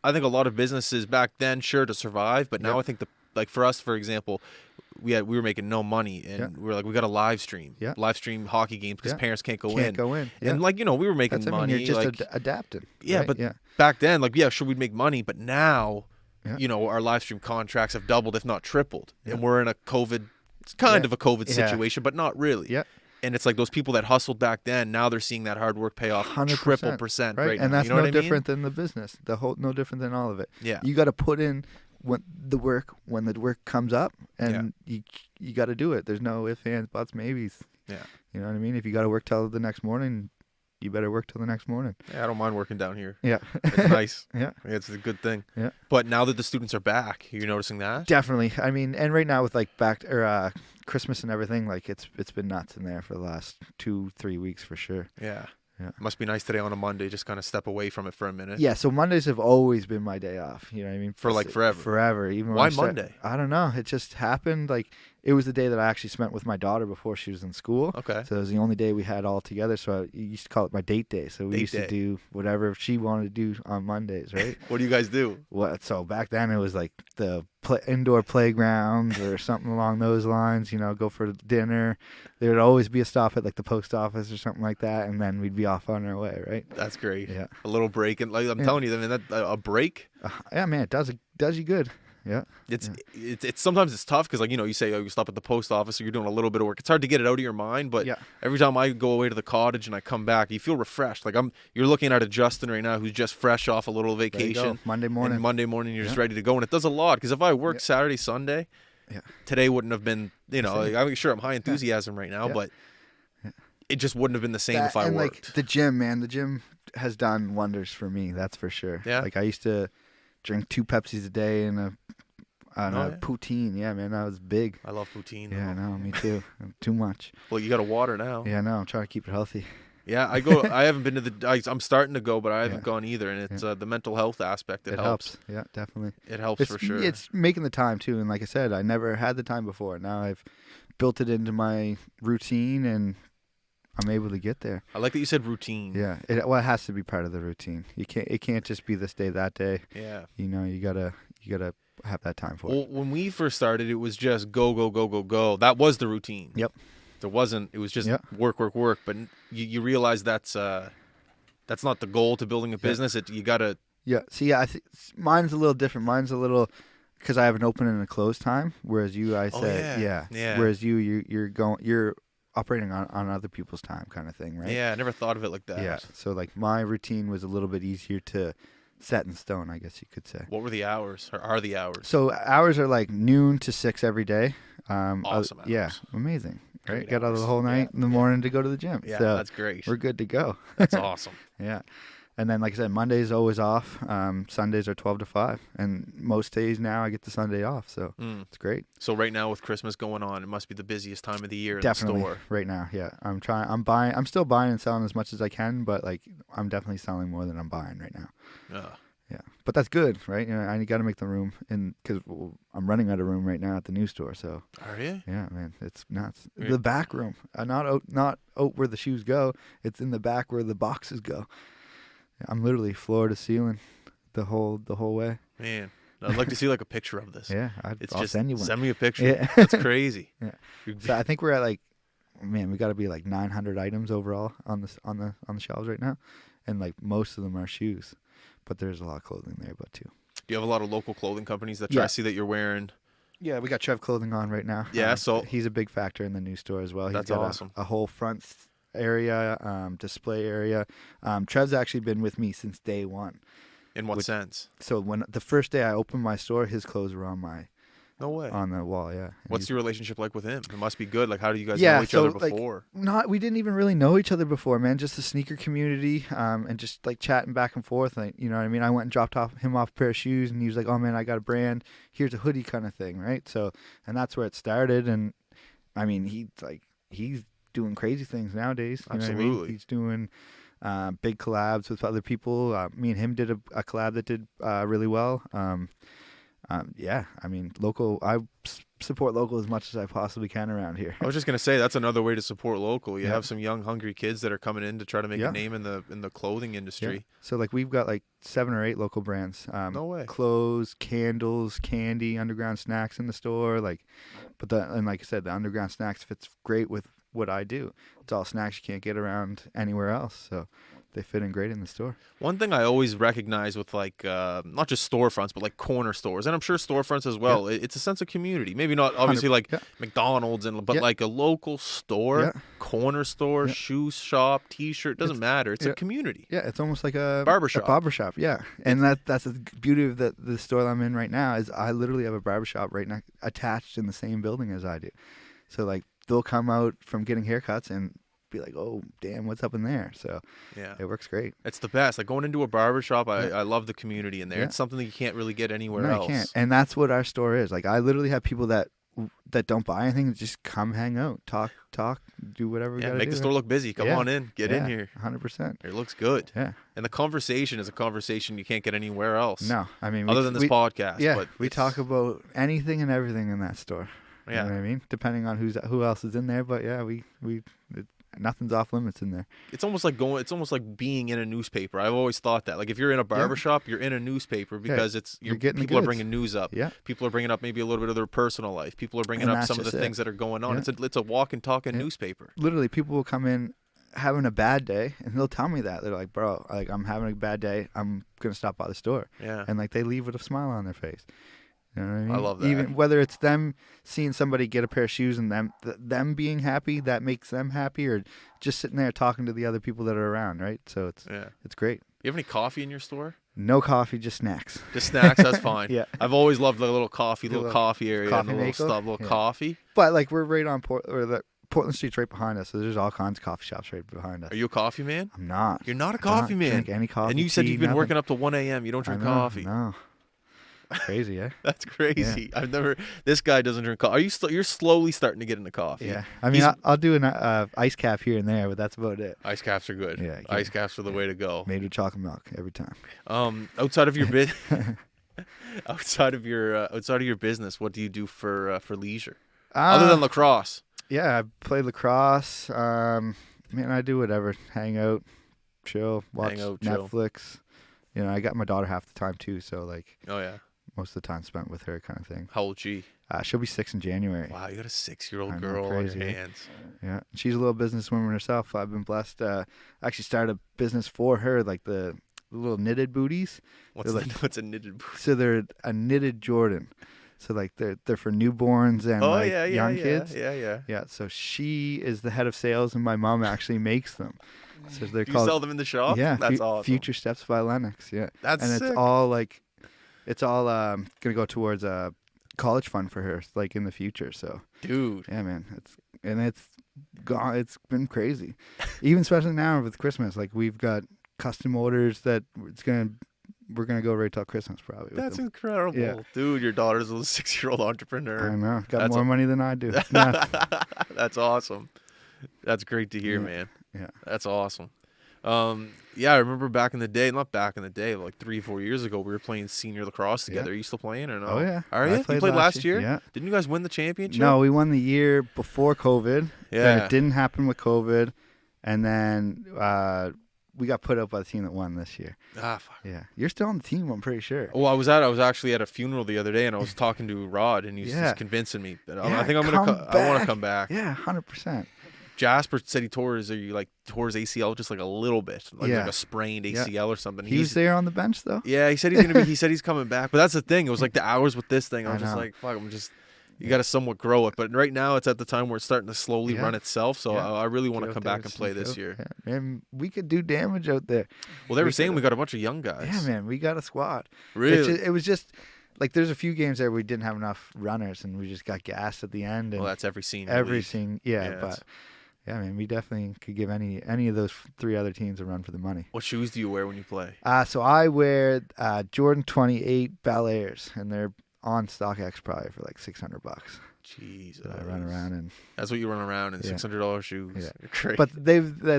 I think a lot of businesses back then, sure, to survive, but now I think like for us, for example, we were making no money, and we were like, we got to live stream hockey games because parents can't go in. And like, you know, we were making money. You're just like, adapting. Yeah, but back then, like, sure, we'd make money, but now, you know, our live stream contracts have doubled, if not tripled, and we're in a COVID, it's kind of a COVID situation, but not really. Yeah. And it's like those people that hustled back then, now they're seeing that hard work pay off 100% right now. And that's you know no different than the business. No different than all of it. Yeah. You got to put in when the work comes up, and you got to do it. There's no ifs, ands, buts, maybes. Yeah. You know what I mean? If you got to work till the next morning, you better work till the next morning. Yeah, I don't mind working down here. Yeah. It's nice. Yeah. It's a good thing. Yeah. But now that the students are back, you're noticing that? Definitely. I mean, and right now with like Christmas and everything, like it's been nuts in there for the last 2-3 weeks for sure. Yeah. Yeah. Must be nice today on a Monday, just kind of step away from it for a minute. Yeah, so Mondays have always been my day off. You know what I mean? For like forever. Forever. Even Why Monday? I don't know. It just happened. Like, it was the day that I actually spent with my daughter before she was in school. Okay. So it was the only day we had all together. So I used to call it my date day. So we used to do whatever she wanted to do on Mondays, right? What do you guys do? So back then it was like the indoor playgrounds or something along those lines. You know, go for dinner. There would always be a stop at like the post office or something like that, and then we'd be off on our way, right? That's great. Yeah. A little break, and like I'm telling you, I mean, a break. Yeah, man, it does you good. Yeah. It's sometimes it's tough because, like, you say, you stop at the post office, so you're doing a little bit of work. It's hard to get it out of your mind, but every time I go away to the cottage and I come back, you feel refreshed. Like you're looking at a Justin right now who's just fresh off a little vacation. Monday morning. And Monday morning you're just ready to go, and it does a lot because if I worked Saturday, Sunday, today wouldn't have been. Like, I'm sure I'm high enthusiasm right now, but it just wouldn't have been the same if I worked. Like the gym, man, the gym has done wonders for me. That's for sure. Yeah. Like I used to drink 2 Pepsis a day and a poutine. Yeah, man, that was big. I love poutine. Yeah, no, me too. Too much. Well, you got a water now. Yeah, no, I'm trying to keep it healthy. Yeah, I go. I haven't been to I'm starting to go, but I haven't gone either. And it's the mental health aspect. It helps. Yeah, definitely. It helps for sure. It's making the time too. And like I said, I never had the time before. Now I've built it into my routine, and I'm able to get there. I like that you said routine. Yeah, it has to be part of the routine. It can't just be this day, that day. Yeah. You gotta have that time for it. Well, when we first started, it was just go, go, go, go, go. That was the routine. Yep. It was just work, work, work. But you realize that's not the goal to building a business. You gotta. Yeah. See, I think mine's a little different. Mine's a little because I have an open and a close time, whereas you, Whereas you're operating on other people's time, kind of thing, right? Yeah, I never thought of it like that. Yeah. So like my routine was a little bit easier to set in stone, I guess you could say. What were the hours? Or are the hours? So hours are like noon to 6 every day. Awesome hours. Yeah, amazing. Right, Great got out hours. the whole night in the morning to go to the gym. Yeah, so that's great. We're good to go. That's awesome. Yeah. And then, like I said, Monday's always off. Sundays are 12 to 5. And most days now I get the Sunday off. So it's great. So right now with Christmas going on, it must be the busiest time of the year Definitely, in the store. Right now, yeah. I'm still buying and selling as much as I can, but like I'm definitely selling more than I'm buying right now. Yeah. But that's good, right? I got to make the room, because I'm running out of room right now at the new store. So. Are you? Yeah, man, it's nuts. The back room, not out where the shoes go. It's in the back where the boxes go. I'm literally floor to ceiling, the whole way. Man, I'd like to see like a picture of this. Yeah, I'll send you one. Send me a picture. Yeah. That's crazy. Yeah. So I think we're at like, man, we got to be like 900 items overall on the shelves right now, and like most of them are shoes, but there's a lot of clothing there, too. Do you have a lot of local clothing companies that try to see that you're wearing? Yeah, we got Trev Clothing on right now. Yeah, so he's a big factor in the new store as well. That's got awesome. A whole front area, display area. Trev's actually been with me since day one. In what sense? So when the first day I opened my store, his clothes were on No way. on the wall. Yeah. And What's your relationship like with him? It must be good. Like, how do you guys know each other before? We didn't even really know each other before, man. Just the sneaker community, and just like chatting back and forth. Like, you know what I mean? I went and dropped him off a pair of shoes, and he was like, "Oh man, I got a brand. Here's a hoodie," kind of thing, right? So, and that's where it started. And I mean, he's doing crazy things nowadays. You Absolutely. know what I mean? He's doing big collabs with other people. Me and him did a collab that did really well. Yeah, I mean, local. I support local as much as I possibly can around here. I was just gonna say that's another way to support local. You have some young, hungry kids that are coming in to try to make a name in the clothing industry. Yeah. So like we've got like 7 or 8 local brands. No way. Clothes, candles, candy, underground snacks in the store. Like, and like I said, the underground snacks fits great with what I do. It's all snacks you can't get around anywhere else. So they fit in great in the store. One thing I always recognize with like not just storefronts, but like corner stores, and I'm sure storefronts as well. It's a sense of community. Maybe not obviously like McDonald's but like a local store, corner store, shoe shop, T-shirt, doesn't matter. It's a community. Yeah, it's almost like a barbershop. A barbershop, yeah. And that's the beauty of the store I'm in right now is I literally have a barbershop right now attached in the same building as I do. So like they'll come out from getting haircuts and be like, oh damn, what's up in there? So it works great. It's the best. Like going into a barbershop, I love the community in there. It's something that you can't really get anywhere else. You can't. And that's what our store is. Like I literally have people that don't buy anything, just come hang out, talk, do whatever we gotta do. Make the store look busy. Come on in, get in here. 100%. It looks good. Yeah. And the conversation is a conversation you can't get anywhere else. No, I mean other than this podcast. Yeah, but we talk about anything and everything in that store. Yeah. You know what I mean? Depending on who else is in there, but yeah, nothing's off limits in there. It's almost like being in a newspaper. I've always thought that. Like if you're in a barbershop, you're in a newspaper because you're getting people are bringing news up. Yeah. People are bringing up maybe a little bit of their personal life. People are bringing up some of the things that are going on. Yeah. It's a walk and talk newspaper. Literally, people will come in having a bad day and they'll tell me that. They're like, bro, like I'm having a bad day. I'm going to stop by the store. Yeah. And like they leave with a smile on their face. You know what I mean? I love that. Even whether it's them seeing somebody get a pair of shoes and them being happy, that makes them happy, or just sitting there talking to the other people that are around, right? So it's great. You have any coffee in your store? No coffee, just snacks. Just snacks, that's fine. Yeah. I've always loved the little coffee area, coffee and the little coffee. But like we're right on Portland Street's right behind us, so there's all kinds of coffee shops right behind us. Are you a coffee man? I'm not. You're not a coffee man. I don't drink any coffee. And you said you've been nothing. working up to 1 a.m. You don't drink coffee. No. Crazy, eh? That's crazy. Yeah. This guy doesn't drink coffee. You're slowly starting to get into coffee. Yeah. I mean, I'll do an ice cap here and there, but that's about it. Ice caps are good. Yeah. Ice caps are the way to go. Made with chocolate milk every time. Outside of your outside of your business, what do you do for leisure? Other than lacrosse? Yeah, I play lacrosse. Man, I do whatever. Hang out, chill, watch Netflix. You know, I got my daughter half the time too, so like. Oh yeah. Most of the time spent with her, kind of thing. How old is she? She'll be 6 in January. Wow, you got a 6-year-old girl on your hands. Yeah, she's a little businesswoman herself. I've been blessed. I actually started a business for her, like the little knitted booties. What's a knitted booty? So they're a knitted Jordan. So like they're for newborns and young kids. Yeah. So she is the head of sales, and my mom actually makes them. So they're called. You sell them in the shop? Yeah, that's awesome. Future Steps by Lennox. Yeah, that's sick. It's all gonna go towards a college fund for her, like in the future. So, dude, yeah, man, it's gone. It's been crazy, even especially now with Christmas. Like we've got custom orders that we're gonna go right till Christmas probably. That's incredible, dude. Your daughter's a 6-year-old entrepreneur. I know, got more money than I do. That's awesome. That's great to hear, man. Yeah, that's awesome. I remember back in the day, not back in the day, like 3-4 years ago, we were playing senior lacrosse together. Are you still playing or no? Oh, yeah. Are you? You played last year? Yeah. Didn't you guys win the championship? No, we won the year before COVID. Yeah. Then it didn't happen with COVID. And then we got put up by the team that won this year. Ah, fuck. Yeah. You're still on the team, I'm pretty sure. Well, I was actually at a funeral the other day, and I was talking to Rod, and he's just convincing me that I think I want to come back. Yeah, 100%. Jasper said he tore his ACL just like a little bit, like a sprained ACL or something. He was there on the bench though. Yeah, he said he's coming back. But that's the thing. It was like the hours with this thing. I was just like, fuck. You got to somewhat grow it. But right now it's at the time where it's starting to slowly run itself. So I really want to come back and play this year. Yeah. And we could do damage out there. Well, they were saying we got a bunch of young guys. Yeah, man, we got a squad. Really? It was just. Like, there's a few games there we didn't have enough runners, and we just got gassed at the end. And that's every scene. But yeah, I mean, we definitely could give any of those 3 other teams a run for the money. What shoes do you wear when you play? So I wear Jordan 28 Bel Airs, and they're on StockX probably for like $600. Jesus. I run around and. That's what you run around in $600 shoes. Yeah. You're crazy. But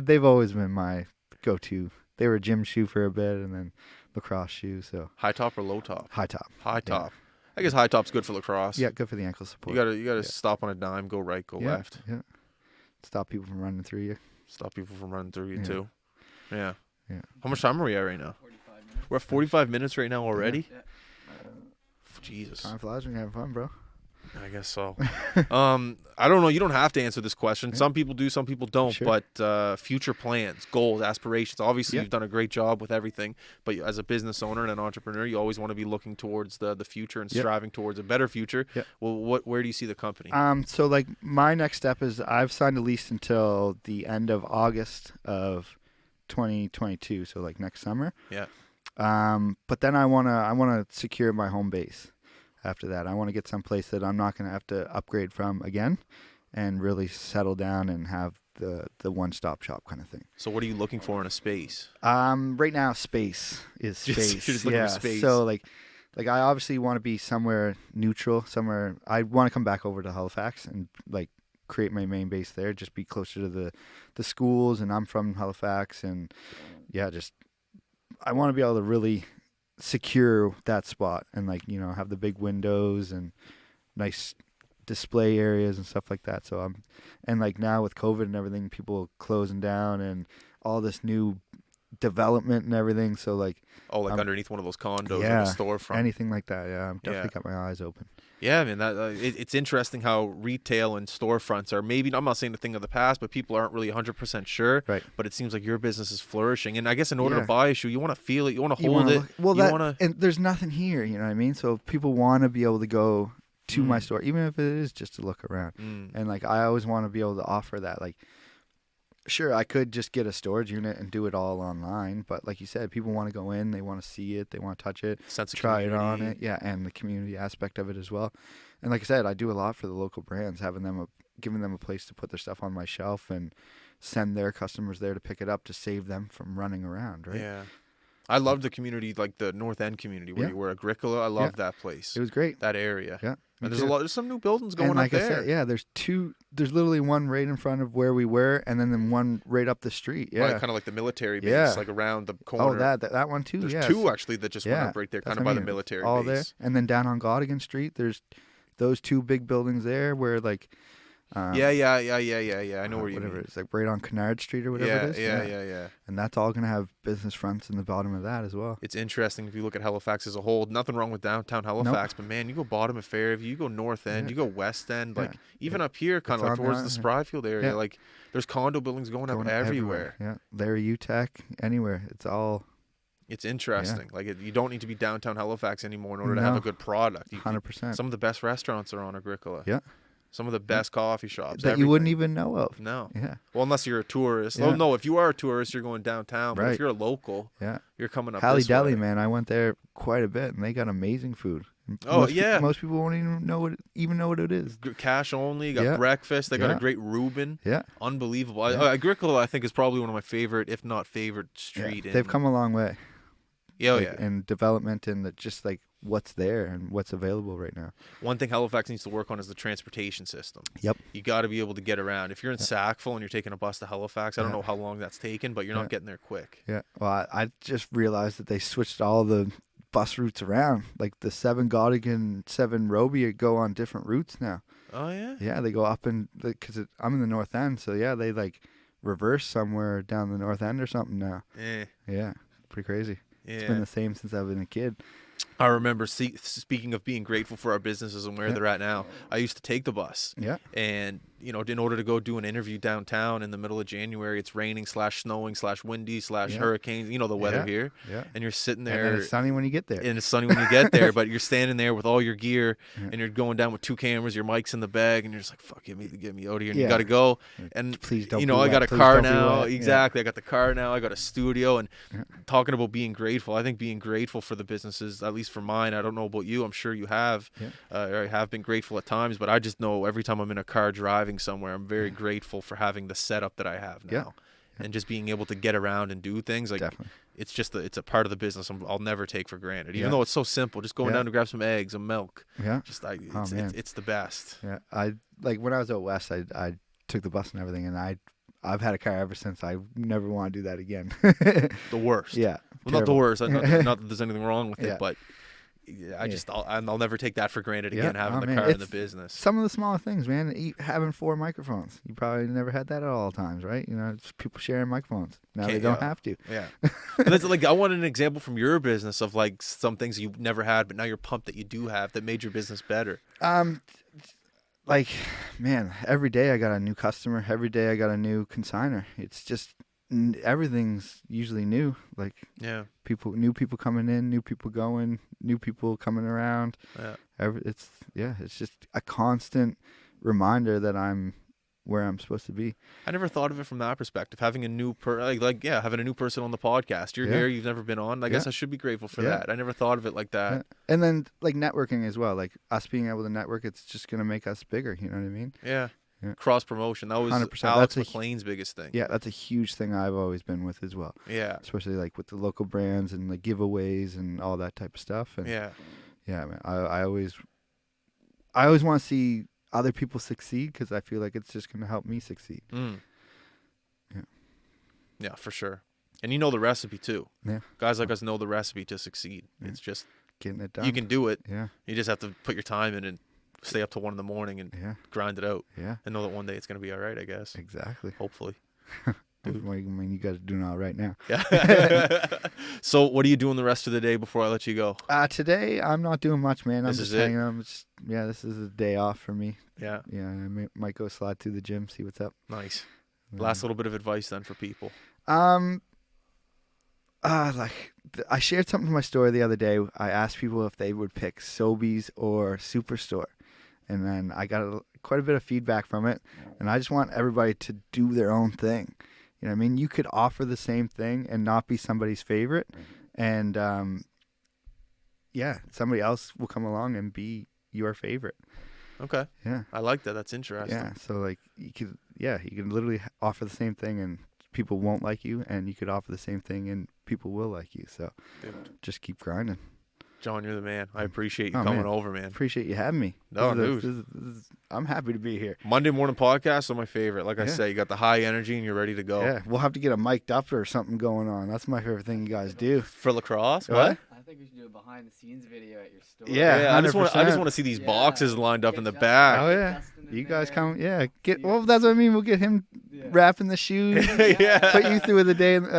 they've always been my go-to. They were a gym shoe for a bit, and then lacrosse shoe. So high top or low top? High top. High top. I guess high top's good for lacrosse. Yeah, good for the ankle support. You gotta stop on a dime, go right, go left. Yeah. Stop people from running through you. Stop people from running through you too. Yeah. How much time are we at right now? 45 minutes. We're at 45 minutes right now already? Yeah. Jesus. Time flies when you're having fun, bro. I guess so. I don't know. You don't have to answer this question. Some people do, some people don't. Sure. But future plans, goals, aspirations. Obviously, Yeah. you've done a great job with everything. But as a business owner and an entrepreneur, you always want to be looking towards the future and striving towards a better future. Yeah. Well, where do you see the company? So like my next step is I've signed a lease until the end of August of 2022. So like next summer. Yeah. But then I wanna secure my home base. After that, I want to get someplace that I'm not going to have to upgrade from again, and really settle down and have the one-stop shop kind of thing. So what are you looking for in a space? Right now, space is space. You're just looking for space. So like I obviously want to be somewhere neutral, somewhere. I want to come back over to Halifax and like create my main base there, just be closer to the schools. And I'm from Halifax, and yeah, just I want to be able to really secure that spot and like have the big windows and nice display areas and stuff like that. So and like now with COVID and everything, people closing down and all this new development and everything, so like underneath one of those condos, yeah, like a storefront, anything like that. Yeah, I'm definitely got my eyes open. Yeah, I mean it's interesting how retail and storefronts are maybe, I'm not saying the thing of the past, but people aren't really 100% sure. Right. But it seems like your business is flourishing, and I guess in order to buy a shoe, you want to feel it, you want to hold it. And there's nothing here, you know what I mean? So people want to be able to go to my store, even if it is just to look around. And like I always want to be able to offer that. Like, sure, I could just get a storage unit and do it all online, but like you said, people want to go in, they want to see it, they want to touch it, try it on it, and the community aspect of it as well. And like I said, I do a lot for the local brands, giving them a place to put their stuff on my shelf and send their customers there to pick it up to save them from running around, right? Yeah. I love the community, like the North End community where you were, Agricola. I love that place. It was great. That area. Yeah. And there's some new buildings going like up there. I said, there's literally one right in front of where we were, and then one right up the street. Yeah. Right, kind of like the military base, like around the corner. Oh, that one too. There's two actually that just went up right there, kind of by the military all base. There. And then down on Godigan Street, there's those two big buildings there where like I know where you mean. It's like right on Kennard Street or whatever it is. Yeah. And that's all going to have business fronts in the bottom of that as well. It's interesting if you look at Halifax as a whole. Nothing wrong with downtown Halifax, but man, you go bottom of Fairview, you go North End, you go West End, like even up here, kind of like towards the Spryfield area, like there's condo buildings going up everywhere. Yeah, Larry UTech, anywhere. It's all. It's interesting. Like you don't need to be downtown Halifax anymore in order to have a good product. 100%. Some of the best restaurants are on Agricola. Yeah. Some of the best coffee shops that you wouldn't even know of. No. Yeah. Well, unless you're a tourist. Well, no, if you are a tourist, you're going downtown. But if you're a local, you're coming up Hallie this Deli, way. man. I went there quite a bit, and they got amazing food. Most people won't even know what it is. Cash only. Got breakfast. They got a great Reuben. Yeah. Unbelievable. Agricola, I think, is probably one of my favorite, if not favorite, street. They've come a long way. Yeah, in development and just like what's there and what's available right now. One thing Halifax needs to work on is the transportation system. Yep. You got to be able to get around. If you're in Sackville and you're taking a bus to Halifax, I don't know how long that's taken, but you're not getting there quick. Yeah. Well, I just realized that they switched all the bus routes around. Like the 7 Godigan, 7 Roby go on different routes now. Oh, yeah? Yeah, they go up because I'm in the North End, so yeah, they like reverse somewhere down the North End or something now. Yeah, pretty crazy. Yeah. It's been the same since I've been a kid. I remember, speaking of being grateful for our businesses and where they're at now, I used to take the bus. Yeah. And, in order to go do an interview downtown in the middle of January, it's raining / snowing / windy / hurricanes, the weather here. Yeah. And you're sitting there. And it's sunny when you get there. And it's sunny when you get there, but you're standing there with all your gear and you're going down with 2 cameras, your mic's in the bag, and you're just like, fuck, get me out of here. And you got to go. And, please don't I got a car now. Exactly. I got the car now. I got a studio. And talking about being grateful, I think being grateful for the businesses, at least for mine, I don't know about you. I'm sure you have, or have been grateful at times, but I just know every time I'm in a car driving somewhere, I'm very grateful for having the setup that I have now. And just being able to get around and do things. Like it's just it's a part of the business I'll never take for granted, even though it's so simple. Just going down to grab some eggs and milk. Yeah. Just it's the best. Yeah. I like when I was out west, I took the bus and everything, and I've had a car ever since. I never want to do that again. The worst. Yeah. Well, not the worst. Not that there's anything wrong with it, but I'll never take that for granted again, having the car in the business. Some of the smaller things, man. Having 4 microphones. You probably never had that at all times, right? You know, it's people sharing microphones. Now they don't have to. Yeah. And it's like, I want an example from your business of like some things you never had, but now you're pumped that you do have that made your business better. Like, man, every day I got a new customer. Every day I got a new consignor. It's just everything's usually new. Like, new people coming in, new people going, new people coming around. It's just a constant reminder that I'm where I'm supposed to be. I never thought of it from that perspective. Having a new having a new person on the podcast. You're here, you've never been on. I guess I should be grateful for that. I never thought of it like that. Yeah. And then like networking as well. Like us being able to network, it's just gonna make us bigger. You know what I mean? Yeah. Cross promotion. That was 100%. Alex McLean's biggest thing. Yeah, that's a huge thing I've always been with as well. Yeah. Especially like with the local brands and like giveaways and all that type of stuff. And yeah, man. I always want to see other people succeed because I feel like it's just going to help me succeed. Yeah, for sure. And you know the recipe too. Yeah. Guys like us know the recipe to succeed. It's just getting it done. You can do it. Yeah. You just have to put your time in and stay up till 1 a.m. and grind it out. Yeah. And know that one day it's going to be all right, I guess. Exactly. Hopefully. I mean, you guys are doing all right now. Yeah. So what are you doing the rest of the day before I let you go? Today I'm not doing much, man. I'm just hanging out. This is a day off for me. Yeah. Yeah. I might go slide through the gym, see what's up. Nice. Last little bit of advice then for people. I shared something in my story the other day. I asked people if they would pick Sobeys or Superstore, and then I got quite a bit of feedback from it. And I just want everybody to do their own thing. You know what I mean? You could offer the same thing and not be somebody's favorite. And, somebody else will come along and be your favorite. Okay. Yeah. I like that. That's interesting. Yeah. So, like, you can literally offer the same thing and people won't like you. And you could offer the same thing and people will like you. So, just keep grinding. John, you're the man. I appreciate you coming over, man. Appreciate you having me. No, dude. I'm happy to be here. Monday morning podcasts are my favorite. Like I say, you got the high energy and you're ready to go. Yeah, we'll have to get a mic'd up or something going on. That's my favorite thing you guys do. For lacrosse? What? I think we should do a behind the scenes video at your store. Yeah, I just want to see these boxes lined up in the back. Oh yeah, you guys come. Yeah, well, that's what I mean. We'll get him wrapping the shoes. Put you through a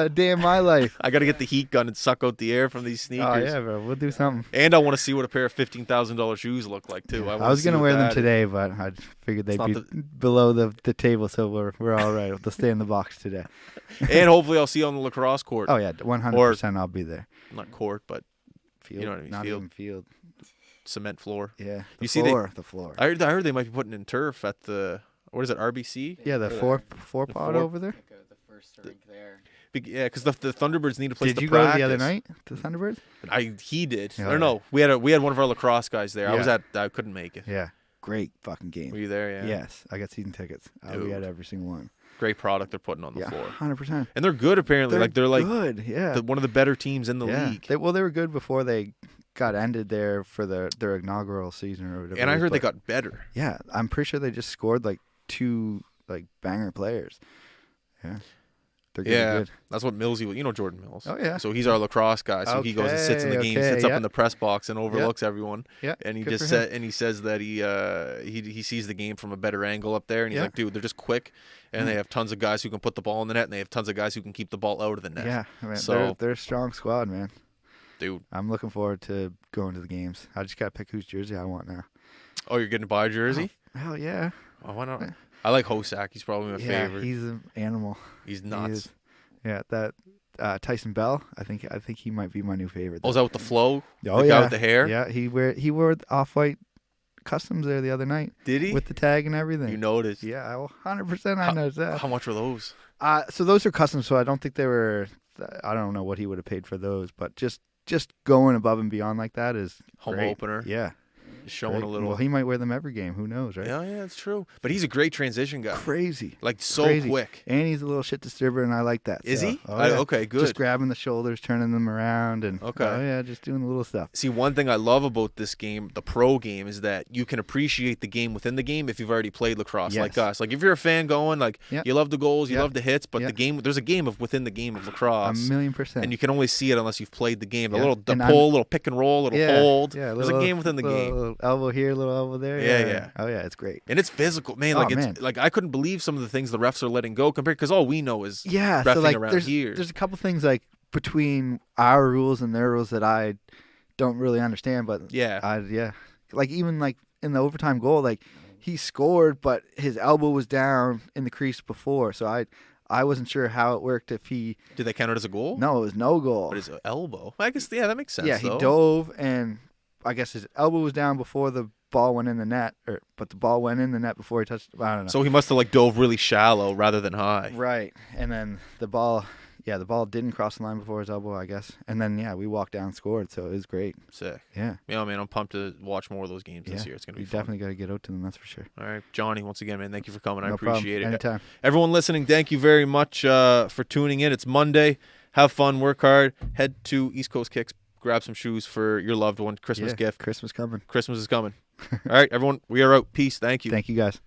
day in my life. I got to get the heat gun and suck out the air from these sneakers. Oh yeah, bro. We'll do something. And I want to see what a pair of $15,000 shoes look like too. I was gonna wear them today, but I figured they'd be below the table, so we're all right. They'll stay in the box today. And hopefully I'll see you on the lacrosse court. Oh yeah, 100%. I'll be there. Not court, but field. You know what I mean? Not even field. Cement floor. Yeah. The floor. I heard they might be putting in turf at the RBC. Yeah, the four pod over there. The first rink there. Yeah, because the Thunderbirds need a place to practice. Did you go the other night to Thunderbirds? He did. Oh, I don't know. We had one of our lacrosse guys there. I couldn't make it. Yeah. Great fucking game. Were you there? Yeah. Yes, I got season tickets. We had every single one. Great product they're putting on the floor. 100%. And they're good apparently. They're good. Yeah. One of the better teams in the league. They were good before they got ended there for their inaugural season or whatever. And I heard they got better. Yeah, I'm pretty sure they just scored like 2 like banger players. Yeah. They're good. That's what Millsy. You know Jordan Mills. Oh yeah. So he's our lacrosse guy. So he goes and sits in the game, sits up in the press box, and overlooks everyone. Yeah. And he says that he sees the game from a better angle up there, and he's like, dude, they're just quick, and they have tons of guys who can put the ball in the net, and they have tons of guys who can keep the ball out of the net. Yeah. I mean, so they're a strong squad, man. Dude, I'm looking forward to going to the games. I just gotta pick whose jersey I want now. Oh, you're getting to buy a jersey? Oh, hell yeah. Oh, why not? I like Hosak. He's probably my favorite. He's an animal. He's nuts. That Tyson Bell. I think he might be my new favorite. Oh, is that with the flow? Oh the guy with the hair. Yeah, he wore Off-White customs there the other night. Did he? With the tag and everything. You noticed? Yeah, 100%. I noticed that. How much were those? So those are custom. So I don't think they were. I don't know what he would have paid for those, but just going above and beyond like that is home great. opener. Yeah. showing Great. a little. Well, he might wear them every game. Who knows, right? Yeah, that's true. But he's a great transition guy. Crazy. Like so Crazy. quick. And he's a little shit disturber, and I like that. Is so. he? Oh, yeah. Okay, good. Just grabbing the shoulders, turning them around, and Okay. oh yeah, just doing the little stuff. See, one thing I love about this game, the pro game, is that you can appreciate the game within the game if you've already played lacrosse, like us. Like if you're a fan going, like you love the goals, you love the hits, but the game, there's a game within the game of lacrosse. 1,000,000%. And you can only see it unless you've played the game. The And pull, little pick and roll, little hold. Yeah, there's a game within the game. Little elbow here, little elbow there. Yeah. Oh yeah, it's great. And it's physical, man. Like like I couldn't believe some of the things the refs are letting go compared, because all we know is reffing so like around here. there's a couple things like between our rules and their rules that I don't really understand, but like even like in the overtime goal, like he scored, but his elbow was down in the crease before, so I wasn't sure how it worked. If he did they count it as a goal? No, it was no goal. But his elbow, I guess, that makes sense. Yeah, he dove, and I guess his elbow was down before the ball went in the net, but the ball went in the net before he touched. I don't know. So he must have like dove really shallow rather than high. Right, and then the ball didn't cross the line before his elbow, I guess. And then we walked down and scored, so it was great. Sick. Yeah. Yeah, man, I'm pumped to watch more of those games this year. It's gonna be fun. Definitely got to get out to them, that's for sure. All right, Johnny, once again, man, thank you for coming. I problem. appreciate it. Anytime. Everyone listening, thank you very much for tuning in. It's Monday. Have fun, work hard. Head to East Coast Kicks, grab some shoes for your loved one. Christmas gift. Christmas coming. Christmas is coming. All right, everyone, we are out. Peace. Thank you. Thank you, guys.